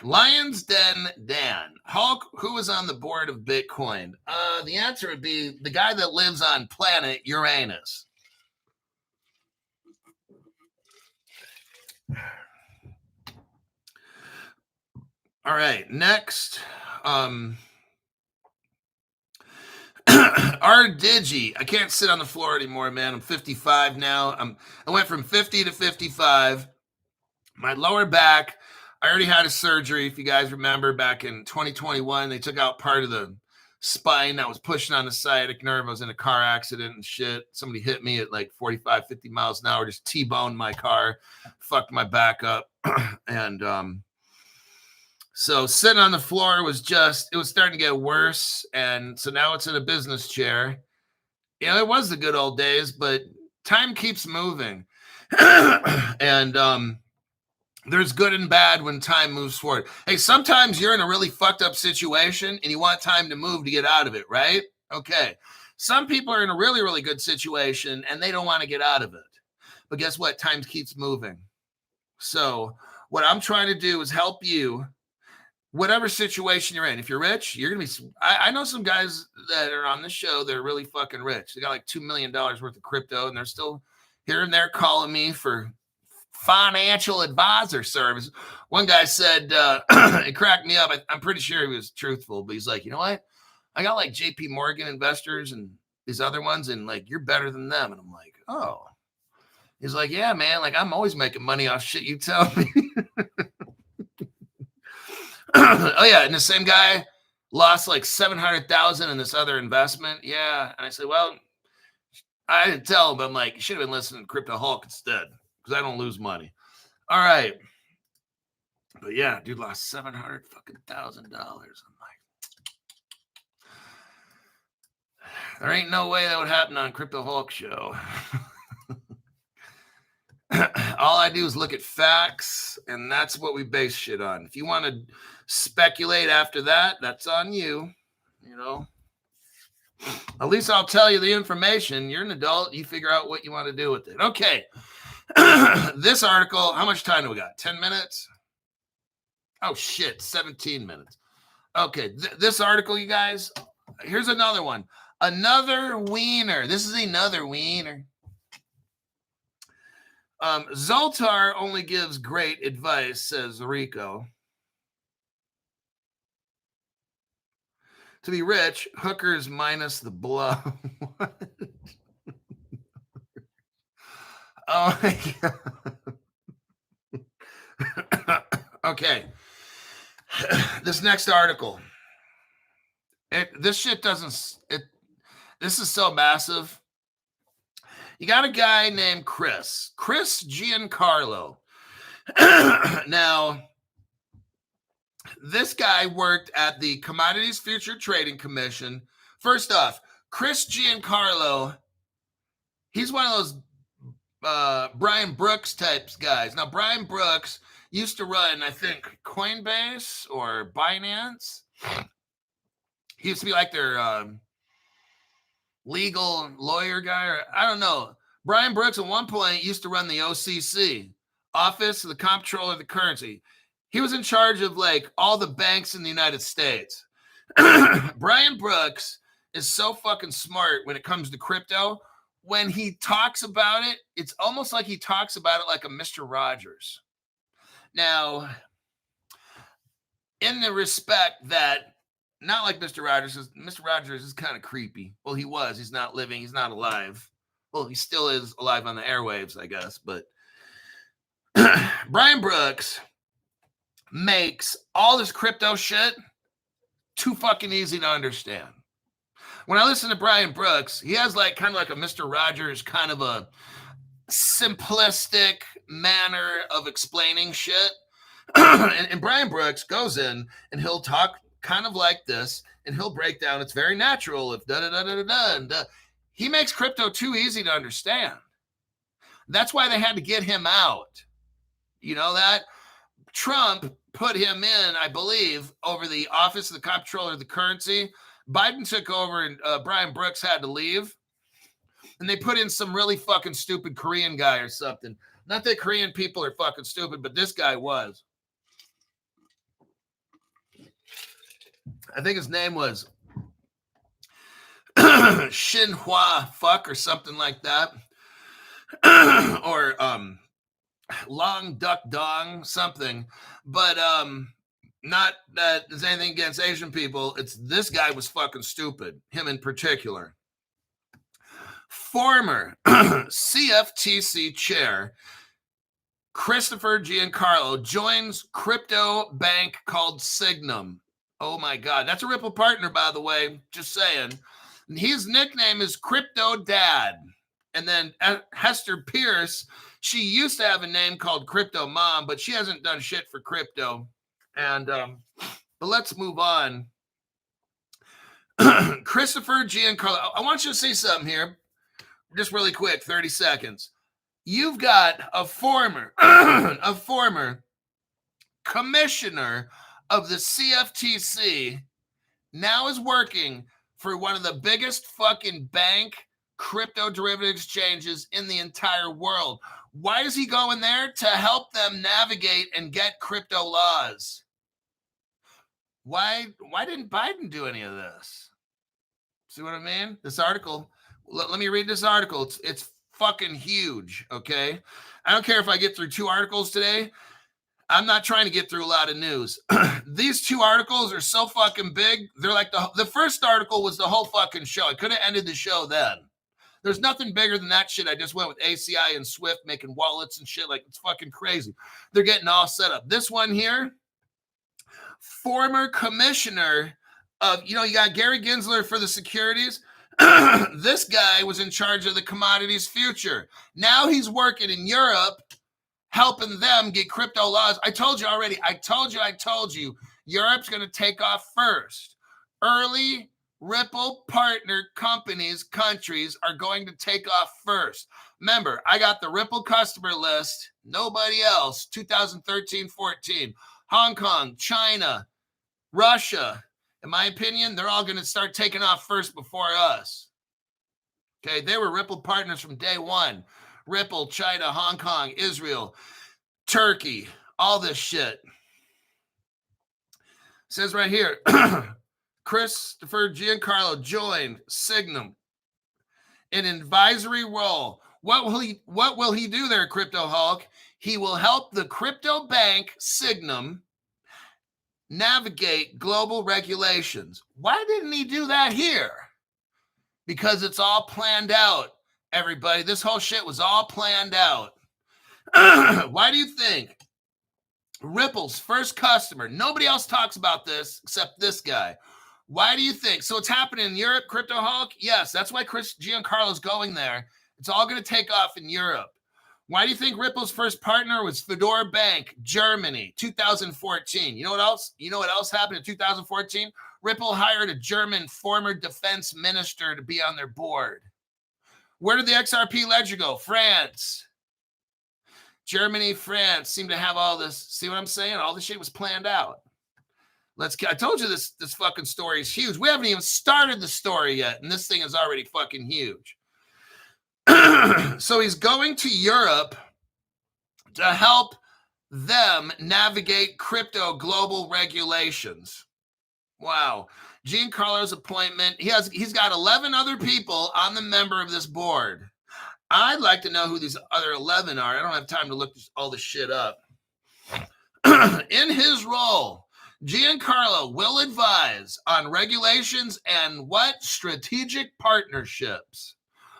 Lions Den Dan. Hulk, who was on the board of Bitcoin? The answer would be the guy that lives on planet Uranus. All right, next. Digi. I can't sit on the floor anymore, man. I'm 55 now. I went from 50 to 55. My lower back, I already had a surgery. If you guys remember, back in 2021, they took out part of the spine that was pushing on the sciatic nerve. I was in a car accident and shit. Somebody hit me at like 45, 50 miles an hour, just T-boned my car, fucked my back up. And so sitting on the floor was it was starting to get worse. And so now it's in a business chair. You know, it was the good old days, but time keeps moving. And there's good and bad when time moves forward. Hey, sometimes you're in a really fucked up situation and you want time to move to get out of it, right? Okay. Some people are in a really, really good situation and they don't want to get out of it. But guess what? Time keeps moving. So what I'm trying to do is help you, whatever situation you're in. If you're rich, you're going to be, I know some guys that are on the show that are really fucking rich. They got like $2 million worth of crypto and they're still here and there calling me for financial advisor service. One guy said, it cracked me up. I'm pretty sure he was truthful, but he's like, you know what? I got like JP Morgan investors and these other ones, and like, you're better than them. And I'm like, oh. He's like, yeah, man, like I'm always making money off shit you tell me. Oh yeah, and the same guy lost like 700,000 in this other investment. Yeah. And I said, well, I didn't tell him, but I'm like, you should have been listening to Crypto Hulk instead, because I don't lose money. All right. But yeah, dude lost $700,000. I'm like, there ain't no way that would happen on Crypto Hulk show. All I do is look at facts, and that's what we base shit on. If you want to speculate after that, that's on you. You know, at least I'll tell you the information. You're an adult. You figure out what you want to do with it. Okay. This article, how much time do we got? 10 minutes? Oh, shit. 17 minutes. Okay. This article, you guys, here's another one. Another wiener. This is another wiener. Zoltar only gives great advice, says Rico. To be rich, hookers minus the blow. Oh my God. Okay. This next article. This shit doesn't. This is so massive. You got a guy named Chris Giancarlo. Now, this guy worked at the Commodities Future Trading Commission. First off, Chris Giancarlo, he's one of those Brian Brooks types guys. Now, Brian Brooks used to run, I think, Coinbase or Binance. He used to be like their legal lawyer guy, or I don't know. Brian Brooks at one point used to run the OCC, Office of the Comptroller of the Currency. He was in charge of like all the banks in the United States. Brian Brooks is so fucking smart when it comes to crypto. When he talks about it, it's almost like he talks about it like a Mr. Rogers. Now, in the respect that Not like Mr. Rogers, because Mr. Rogers is kind of creepy. Well, he was. He's not living. He's not alive. Well, he still is alive on the airwaves, I guess. But Brian Brooks makes all this crypto shit too fucking easy to understand. When I listen to Brian Brooks, he has like kind of like a Mr. Rogers kind of a simplistic manner of explaining shit. and Brian Brooks goes in and he'll talk kind of like this, and he'll break down. It's very natural if da da da da da da. He makes crypto too easy to understand. That's why they had to get him out. You know that? Trump put him in, I believe, over the Office of the Comptroller of the Currency. Biden took over and Brian Brooks had to leave. And they put in some really fucking stupid Korean guy or something. Not that Korean people are fucking stupid, but this guy was. I think his name was Xinhua Fuck or something like that. Or Long Duck Dong something. But not that there's anything against Asian people. It's this guy was fucking stupid. Him in particular. Former CFTC chair Christopher Giancarlo joins crypto bank called Signum. Oh my God. That's a Ripple partner, by the way. Just saying. And his nickname is Crypto Dad. And then Hester Pierce, she used to have a name called Crypto Mom, but she hasn't done shit for crypto. And but let's move on. Christopher Giancarlo. I want you to see something here. Just really quick, 30 seconds. You've got a former commissioner of the CFTC now is working for one of the biggest fucking bank crypto derivative exchanges in the entire world. Why is he going there? To help them navigate and get crypto laws. Why didn't Biden do any of this? See what I mean? This article, let me read this article. It's fucking huge, okay? I don't care if I get through 2 articles today. I'm not trying to get through a lot of news. These 2 articles are so fucking big. They're like the first article was the whole fucking show. I could have ended the show then. There's nothing bigger than that shit. I just went with ACI and Swift making wallets and shit. Like, it's fucking crazy. They're getting all set up. This one here, former commissioner of, you got Gary Gensler for the securities. This guy was in charge of the commodities future. Now he's working in Europe, helping them get crypto laws. I told you already. I told you. Europe's going to take off first. Early Ripple partner countries are going to take off first. Remember, I got the Ripple customer list. Nobody else. 2013-14. Hong Kong, China, Russia. In my opinion, they're all going to start taking off first before us. Okay, they were Ripple partners from day one. Ripple, China, Hong Kong, Israel, Turkey, all this shit. It says right here, Christopher Giancarlo joined Signum in an advisory role. What will he do there, Crypto Hulk? He will help the crypto bank Signum navigate global regulations. Why didn't he do that here? Because it's all planned out, everybody. This whole shit was all planned out. Why do you think Ripple's first customer, nobody else talks about this except this guy. Why do you think? So it's happening in Europe, Crypto Hulk? Yes, that's why Chris Giancarlo's going there. It's all going to take off in Europe. Why do you think Ripple's first partner was Fedora Bank, Germany, 2014? You know what else? You know what else happened in 2014? Ripple hired a German former defense minister to be on their board. Where did the XRP ledger go? France. Germany, France seem to have all this. See what I'm saying? All this shit was planned out. I told you this fucking story is huge. We haven't even started the story yet, and this thing is already fucking huge. So he's going to Europe to help them navigate crypto global regulations. Wow. Giancarlo's appointment. He's got 11 other people on the member of this board. I'd like to know who these other 11 are. I don't have time to look all this shit up. In his role, Giancarlo will advise on regulations and what strategic partnerships,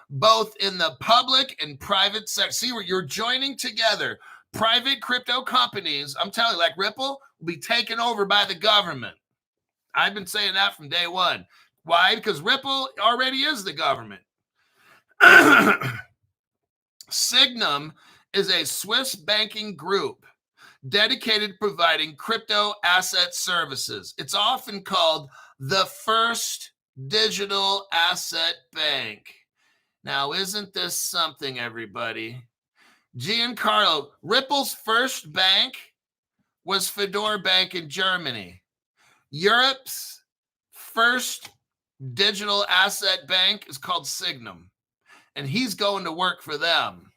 both in the public and private sector. See, where you're joining together private crypto companies. I'm telling you, like Ripple, will be taken over by the government. I've been saying that from day one. Why? Because Ripple already is the government. Signum is a Swiss banking group dedicated to providing crypto asset services. It's often called the first digital asset bank. Now, isn't this something, everybody? Giancarlo, Ripple's first bank was Fedor Bank in Germany. Europe's first digital asset bank is called Signum, and he's going to work for them.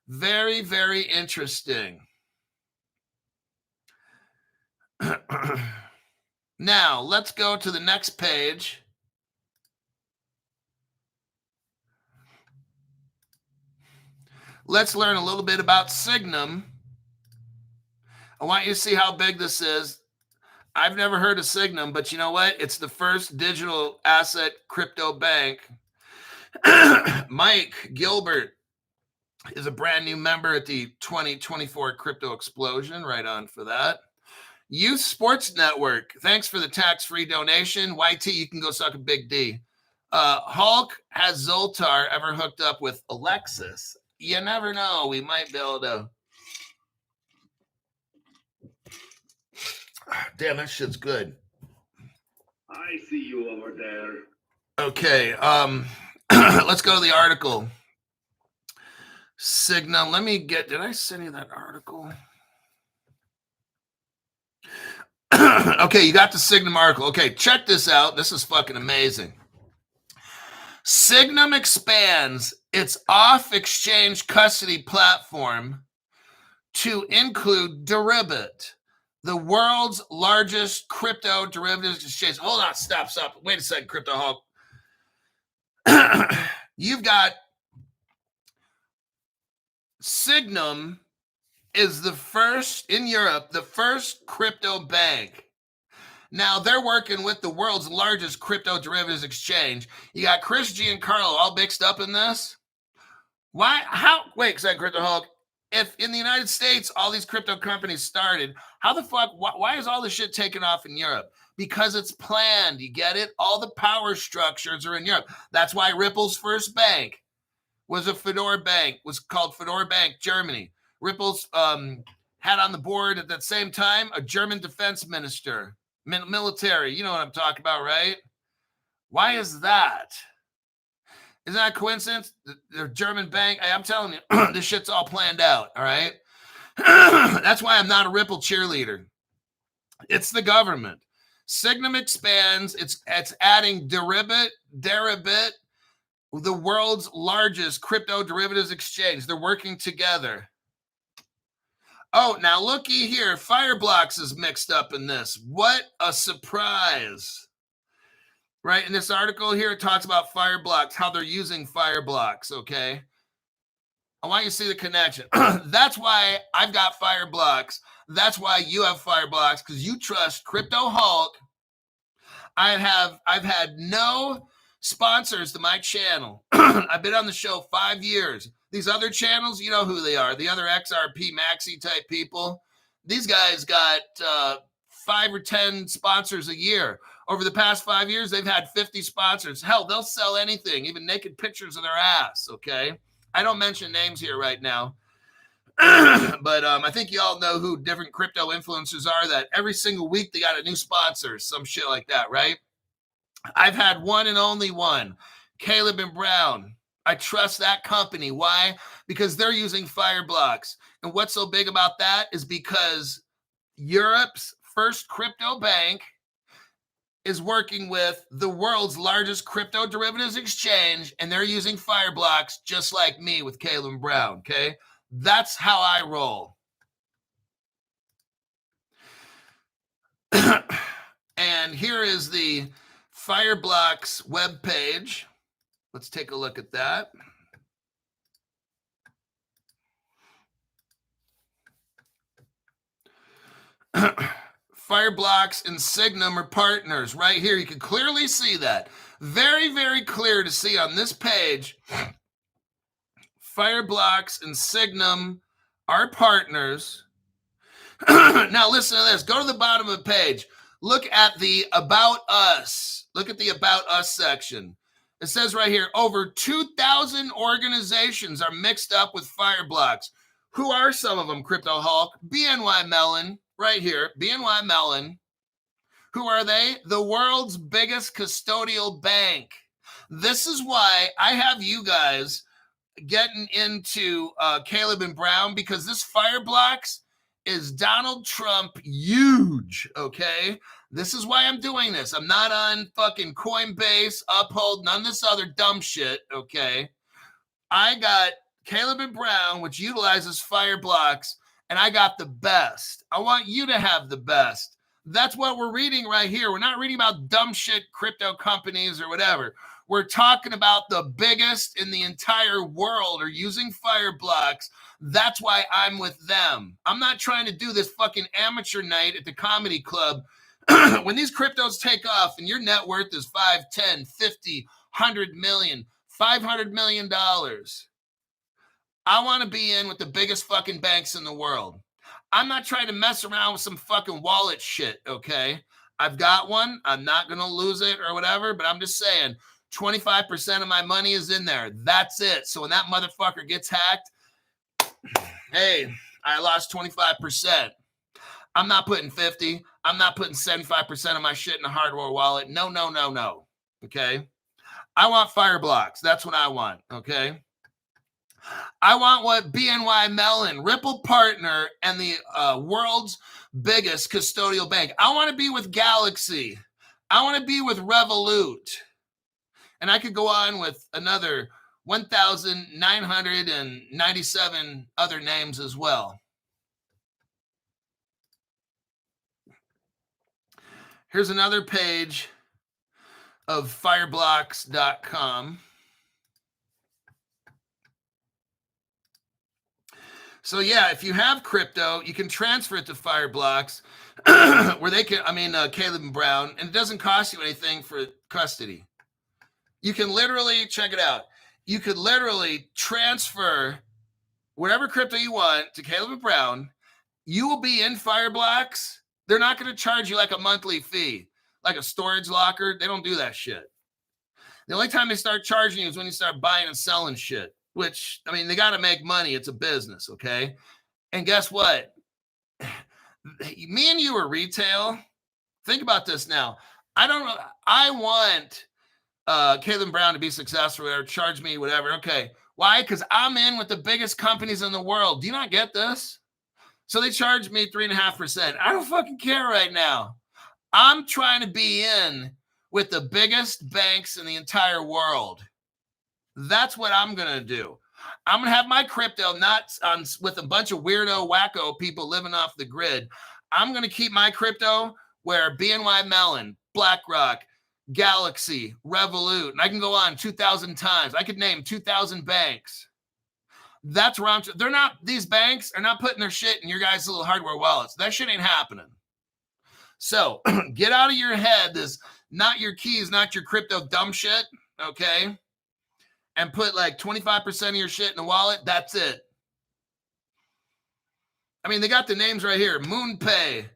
Very, very interesting. Now, let's go to the next page. Let's learn a little bit about Signum. I want you to see how big this is. I've never heard of Signum, but you know what? It's the first digital asset crypto bank. Mike Gilbert is a brand new member at the 2024 Crypto Explosion. Right on for that. Youth Sports Network, thanks for the tax-free donation. YT, you can go suck a big D. Hulk, has Zoltar ever hooked up with Alexis? You never know. We might be able to. Damn, that shit's good. I see you over there. Okay, let's go to the article. Signum, let me get, did I send you that article? Okay, you got the Signum article. Okay, check this out. This is fucking amazing. Signum expands its off-exchange custody platform to include Deribit, the world's largest crypto derivatives exchange. Hold on, stop. Wait a second, Crypto Hulk. You've got Signum is the first in Europe, the first crypto bank. Now they're working with the world's largest crypto derivatives exchange. You got Chris Giancarlo all mixed up in this. Why? How? Wait a second, Crypto Hulk. If in the United States all these crypto companies started, how the fuck? Why is all this shit taken off in Europe? Because it's planned. You get it? All the power structures are in Europe. That's why Ripple's first bank was a Fedor Bank. Was called Fedor Bank Germany. Ripple's had on the board at that same time a German defense minister, military. You know what I'm talking about, right? Why is that? Isn't that a coincidence? The German bank, I'm telling you, this shit's all planned out, all right? That's why I'm not a Ripple cheerleader. It's the government. Signum expands. It's adding Deribit, the world's largest crypto derivatives exchange. They're working together. Oh, now looky here. Fireblocks is mixed up in this. What a surprise. Right? In this article here, it talks about Fireblocks, how they're using Fireblocks, okay? I want you to see the connection. That's why I've got Fireblocks. That's why you have Fireblocks, because you trust Crypto Hulk. I've had no sponsors to my channel. I've been on the show 5 years. These other channels, you know who they are. The other XRP Maxi type people. These guys got 5 or 10 sponsors a year. Over the past 5 years, they've had 50 sponsors. Hell, they'll sell anything, even naked pictures of their ass, okay? I don't mention names here right now. But I think you all know who different crypto influencers are, that every single week they got a new sponsor, some shit like that, right? I've had one and only one, Caleb and Brown. I trust that company. Why? Because they're using Fireblocks. And what's so big about that is because Europe's first crypto bank is working with the world's largest crypto derivatives exchange, and they're using Fireblocks just like me with Caleb and Brown, okay? That's how I roll. And here is the Fireblocks webpage. Let's take a look at that. Fireblocks and Signum are partners right here. You can clearly see that. Very, very clear to see on this page. Fireblocks and Signum are partners. Now listen to this. Go to the bottom of the page. Look at the About Us. Look at the About Us section. It says right here, over 2,000 organizations are mixed up with Fireblocks. Who are some of them, Crypto Hulk? BNY Mellon, right here, BNY Mellon. Who are they? The world's biggest custodial bank. This is why I have you guys getting into Caleb and Brown, because this Fireblocks is Donald Trump huge, okay? This is why I'm doing this. I'm not on fucking Coinbase, Uphold, none of this other dumb shit, okay? I got Caleb and Brown, which utilizes Fireblocks, and I got the best. I want you to have the best. That's what we're reading right here. We're not reading about dumb shit crypto companies or whatever. We're talking about the biggest in the entire world are using Fireblocks. That's why I'm with them. I'm not trying to do this fucking amateur night at the comedy club. When these cryptos take off and your net worth is 5, 10, 50, 100 million, $500 million, I want to be in with the biggest fucking banks in the world. I'm not trying to mess around with some fucking wallet shit, okay? I've got one. I'm not going to lose it or whatever, but I'm just saying 25% of my money is in there. That's it. So when that motherfucker gets hacked, hey, I lost 25%. I'm not putting 50. I'm not putting 75% of my shit in a hardware wallet. No, no, no, no. Okay? I want Fireblocks. That's what I want, okay? I want what BNY Mellon, Ripple partner, and the world's biggest custodial bank. I want to be with Galaxy. I want to be with Revolut. And I could go on with another 1,997 other names as well. Here's another page of fireblocks.com. So yeah, if you have crypto, you can transfer it to Fireblocks where they can, Caleb and Brown, and it doesn't cost you anything for custody. You can literally, check it out. You could literally transfer whatever crypto you want to Caleb and Brown. You will be in Fireblocks. They're not going to charge you like a monthly fee, like a storage locker. They don't do that shit. The only time they start charging you is when you start buying and selling shit, which, they got to make money. It's a business, okay? And guess what? Me and you are retail. Think about this now. I want Caleb Brown to be successful or charge me whatever. Okay. Why? Because I'm in with the biggest companies in the world. Do you not get this? So they charge me 3.5%. I don't fucking care right now. I'm trying to be in with the biggest banks in the entire world. That's what I'm going to do. I'm going to have my crypto not on with a bunch of weirdo, wacko people living off the grid. I'm going to keep my crypto where BNY Mellon, BlackRock, Galaxy, Revolut, and I can go on 2,000 times. I could name 2,000 banks. That's where these banks are not putting their shit in your guys' little hardware wallets. That shit ain't happening. So get out of your head this not your keys, not your crypto dumb shit, okay? And put like 25% of your shit in the wallet. That's it. They got the names right here. MoonPay,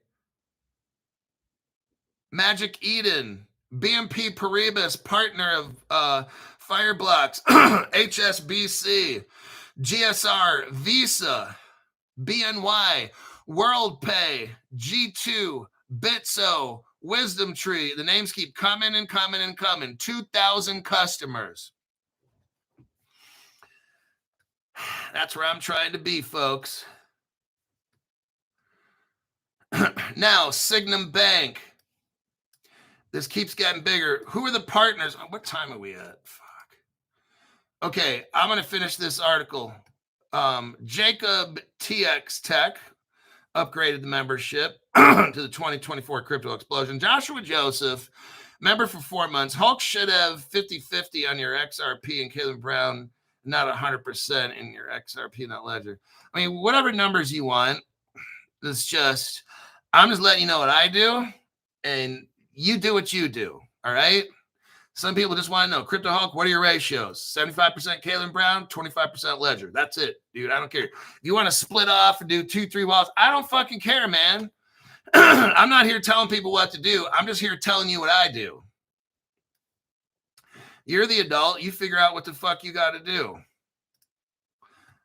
Magic Eden, BNP Paribas, partner of Fireblocks, HSBC, GSR, Visa, BNY, WorldPay, G2, Bitso, Wisdom Tree. The names keep coming and coming and coming. 2,000 customers. That's where I'm trying to be, folks. Now, Signum Bank. This keeps getting bigger. Who are the partners? What time are we at? Fuck. Okay, I'm going to finish this article. Jacob TX Tech upgraded the membership to the 2024 Crypto Explosion. Joshua Joseph, member for 4 months. Hulk should have 50-50 on your XRP, and Caleb Brown not 100% in your XRP, not Ledger. Whatever numbers you want. It's just, I'm just letting you know what I do, and you do what you do. All right. Some people just want to know, Crypto Hulk, what are your ratios? 75% Kalen Brown, 25% Ledger. That's it, dude. I don't care. If you want to split off and do 2-3 walls, I don't fucking care, man. I'm not here telling people what to do. I'm just here telling you what I do. You're the adult. You figure out what the fuck you got to do.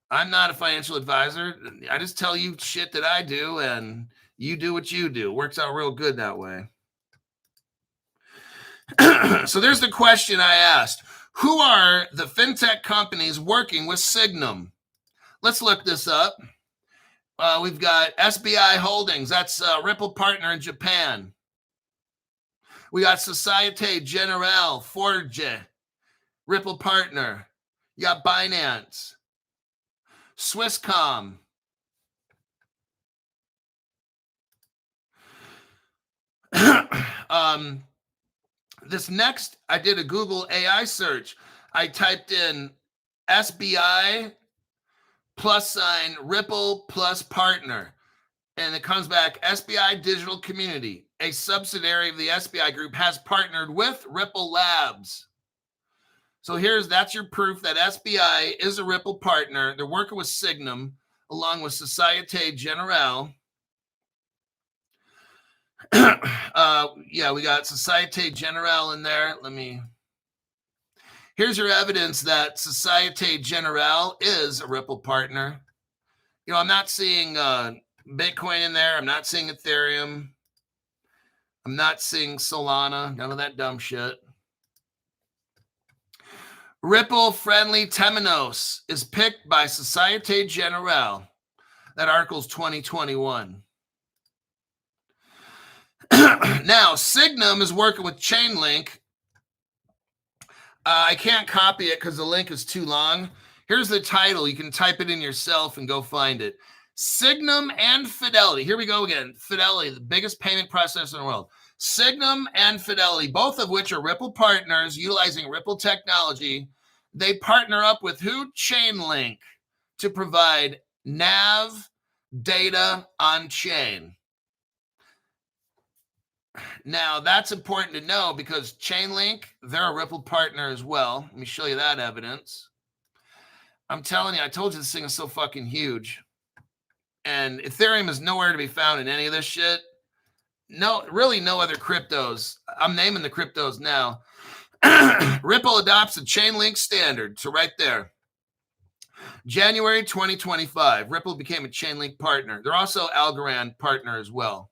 I'm not a financial advisor. I just tell you shit that I do, and you do what you do. It works out real good that way. So there's the question I asked. Who are the fintech companies working with Signum? Let's look this up. We've got SBI Holdings. That's Ripple Partner in Japan. We got Societe Generale, Forge, Ripple Partner. You got Binance, Swisscom. This next, I did a Google AI search. I typed in SBI + Ripple plus partner. And it comes back, SBI Digital Community, a subsidiary of the SBI Group, has partnered with Ripple Labs. So that's your proof that SBI is a Ripple partner. They're working with Signum along with Societe Generale. Yeah, we got Societe Generale in there. Here's your evidence that Societe Generale is a Ripple partner. You know, I'm not seeing Bitcoin in there. I'm not seeing Ethereum. I'm not seeing Solana. None of that dumb shit. Ripple friendly Temenos is picked by Societe Generale. That article's 2021. Now, Signum is working with Chainlink. I can't copy it because the link is too long. Here's the title. You can type it in yourself and go find it. Signum and Fidelity. Here we go again. Fidelity, the biggest payment processor in the world. Signum and Fidelity, both of which are Ripple partners utilizing Ripple technology. They partner up with who? Chainlink to provide NAV data on chain. Now, that's important to know because Chainlink, they're a Ripple partner as well. Let me show you that evidence. I'm telling you, I told you this thing is so fucking huge. And Ethereum is nowhere to be found in any of this shit. No, really no other cryptos. I'm naming the cryptos now. Ripple adopts a Chainlink standard. So right there. January 2025, Ripple became a Chainlink partner. They're also Algorand partner as well.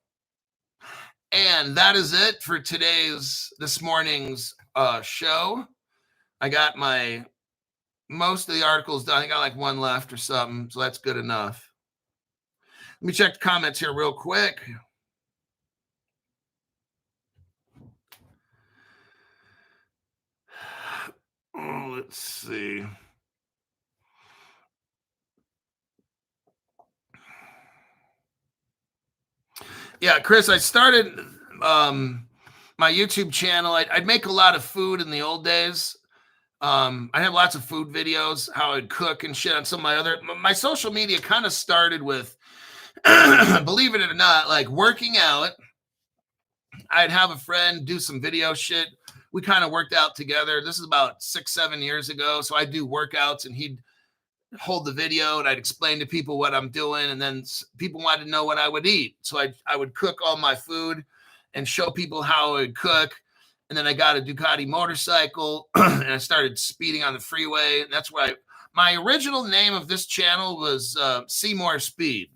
And that is it for this morning's show. I got most of the articles done. I got like one left or something, so that's good enough. Let me check the comments here real quick. Oh, let's see. Yeah, Chris, I started my YouTube channel. I'd make a lot of food in the old days. I have lots of food videos, how I'd cook and shit on some of my social media kind of started with, believe it or not, like working out. I'd have a friend do some video shit. We kind of worked out together. This is about 6-7 years ago. So I do workouts and he'd hold the video and I'd explain to people what I'm doing. And then people wanted to know what I would eat. So I would cook all my food and show people how I would cook. And then I got a Ducati motorcycle and I started speeding on the freeway. And that's why my original name of this channel was Seymour Speed.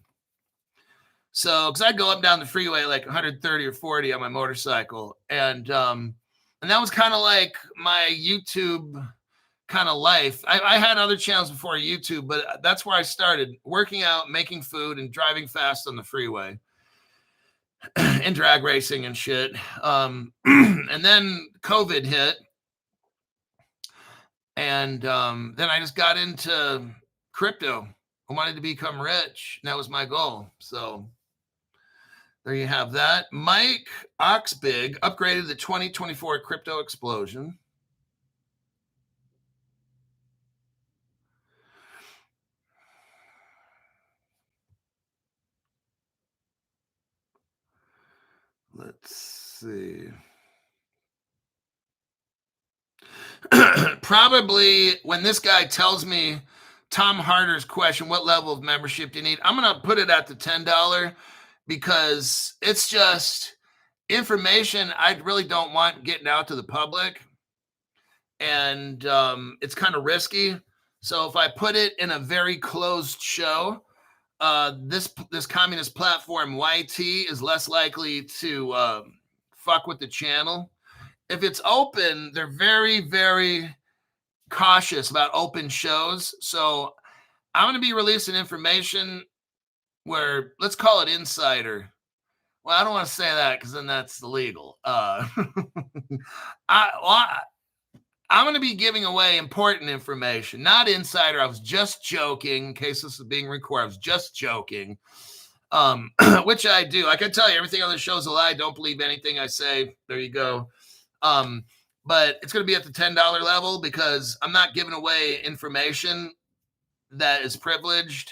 So, because I'd go up and down the freeway like 130 or 40 on my motorcycle. And that was kind of like my YouTube kind of life. I had other channels before YouTube, but that's where I started working out, making food, and driving fast on the freeway. And drag racing and shit. And then COVID hit. And then I just got into crypto. I wanted to become rich. And that was my goal. So there you have that. Mike Oxbig upgraded the 2024 crypto explosion. Let's see. Probably when this guy tells me Tom Harder's question, what level of membership do you need? I'm going to put it at the $10 because it's just information I really don't want getting out to the public. And it's kind of risky. So if I put it in a very closed show, this communist platform YT is less likely to fuck with the channel. If it's open, they're very, very cautious about open shows. So I'm going to be releasing information where, let's call it insider. Well, I don't want to say that because then that's illegal. I'm going to be giving away important information, not insider. I was just joking. In case this is being recorded, I was just joking, which I do. I can tell you everything on the show is a lie. Don't believe anything I say. There you go. But it's going to be at the $10 level because I'm not giving away information that is privileged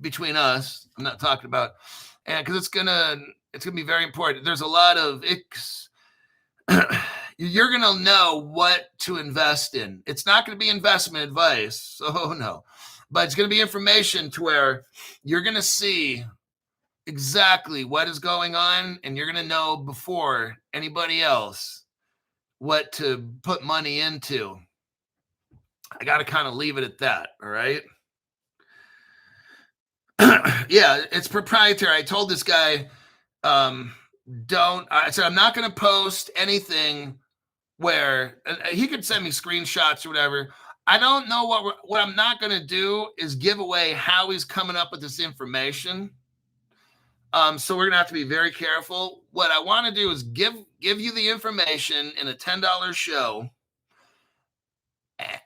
between us. I'm not talking about, and because it's gonna be very important. There's a lot of you're going to know what to invest in. It's not going to be investment advice. So no, but it's going to be information to where you're going to see exactly what is going on. And you're going to know before anybody else what to put money into. I got to kind of leave it at that. All right. Yeah, it's proprietary. I told this guy, I said, I'm not going to post anything where he could send me screenshots or whatever. I don't know what I'm not going to do is give away how he's coming up with this information. So we're going to have to be very careful. What I want to do is give you the information in a $10 show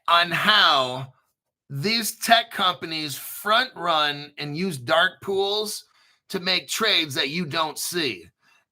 on how these tech companies front run and use dark pools to make trades that you don't see.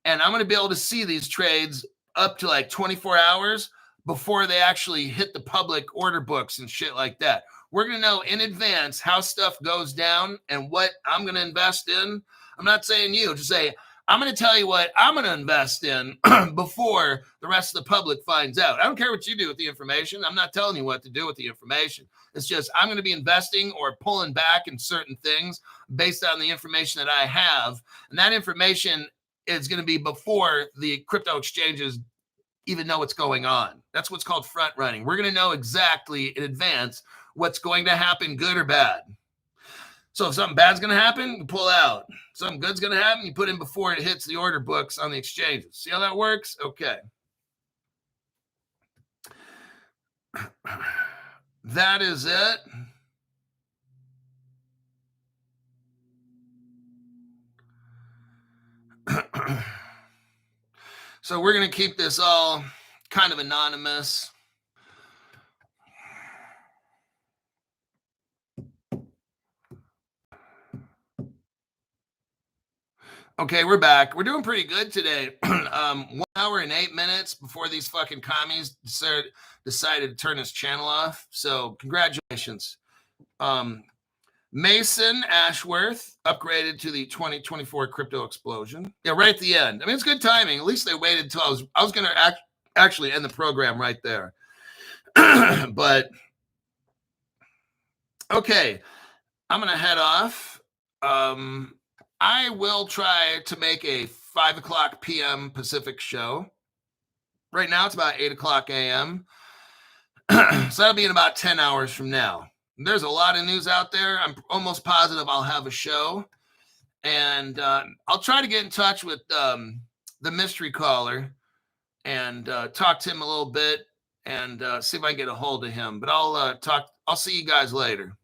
And I'm going to be able to see these trades up to like 24 hours before they actually hit the public order books and shit like that. We're going to know in advance how stuff goes down and what I'm going to invest in. I'm not saying you, just say, I'm going to tell you what I'm going to invest in before the rest of the public finds out. I don't care what you do with the information. I'm not telling you what to do with the information. It's just I'm going to be investing or pulling back in certain things based on the information that I have. And that information is going to be before the crypto exchanges even know what's going on. That's what's called front running. We're going to know exactly in advance what's going to happen, good or bad. So if something bad's going to happen, you pull out. Something good's going to happen, you put in before it hits the order books on the exchanges. See how that works? Okay. That is it. So we're going to keep this all kind of anonymous. Okay, we're back. We're doing pretty good today. 1 hour and 8 minutes before these fucking commies decided to turn this channel off. So congratulations. Mason Ashworth upgraded to the 2024 crypto explosion. Yeah, right at the end. I mean, it's good timing. At least they waited until I was going to actually end the program right there. But okay, I'm going to head off. I will try to make a 5 o'clock p.m. Pacific show. Right now, it's about 8 o'clock a.m. So that'll be in about 10 hours from now. There's a lot of news out there. I'm almost positive I'll have a show. And I'll try to get in touch with the mystery caller and talk to him a little bit and see if I can get a hold of him. But I'll see you guys later.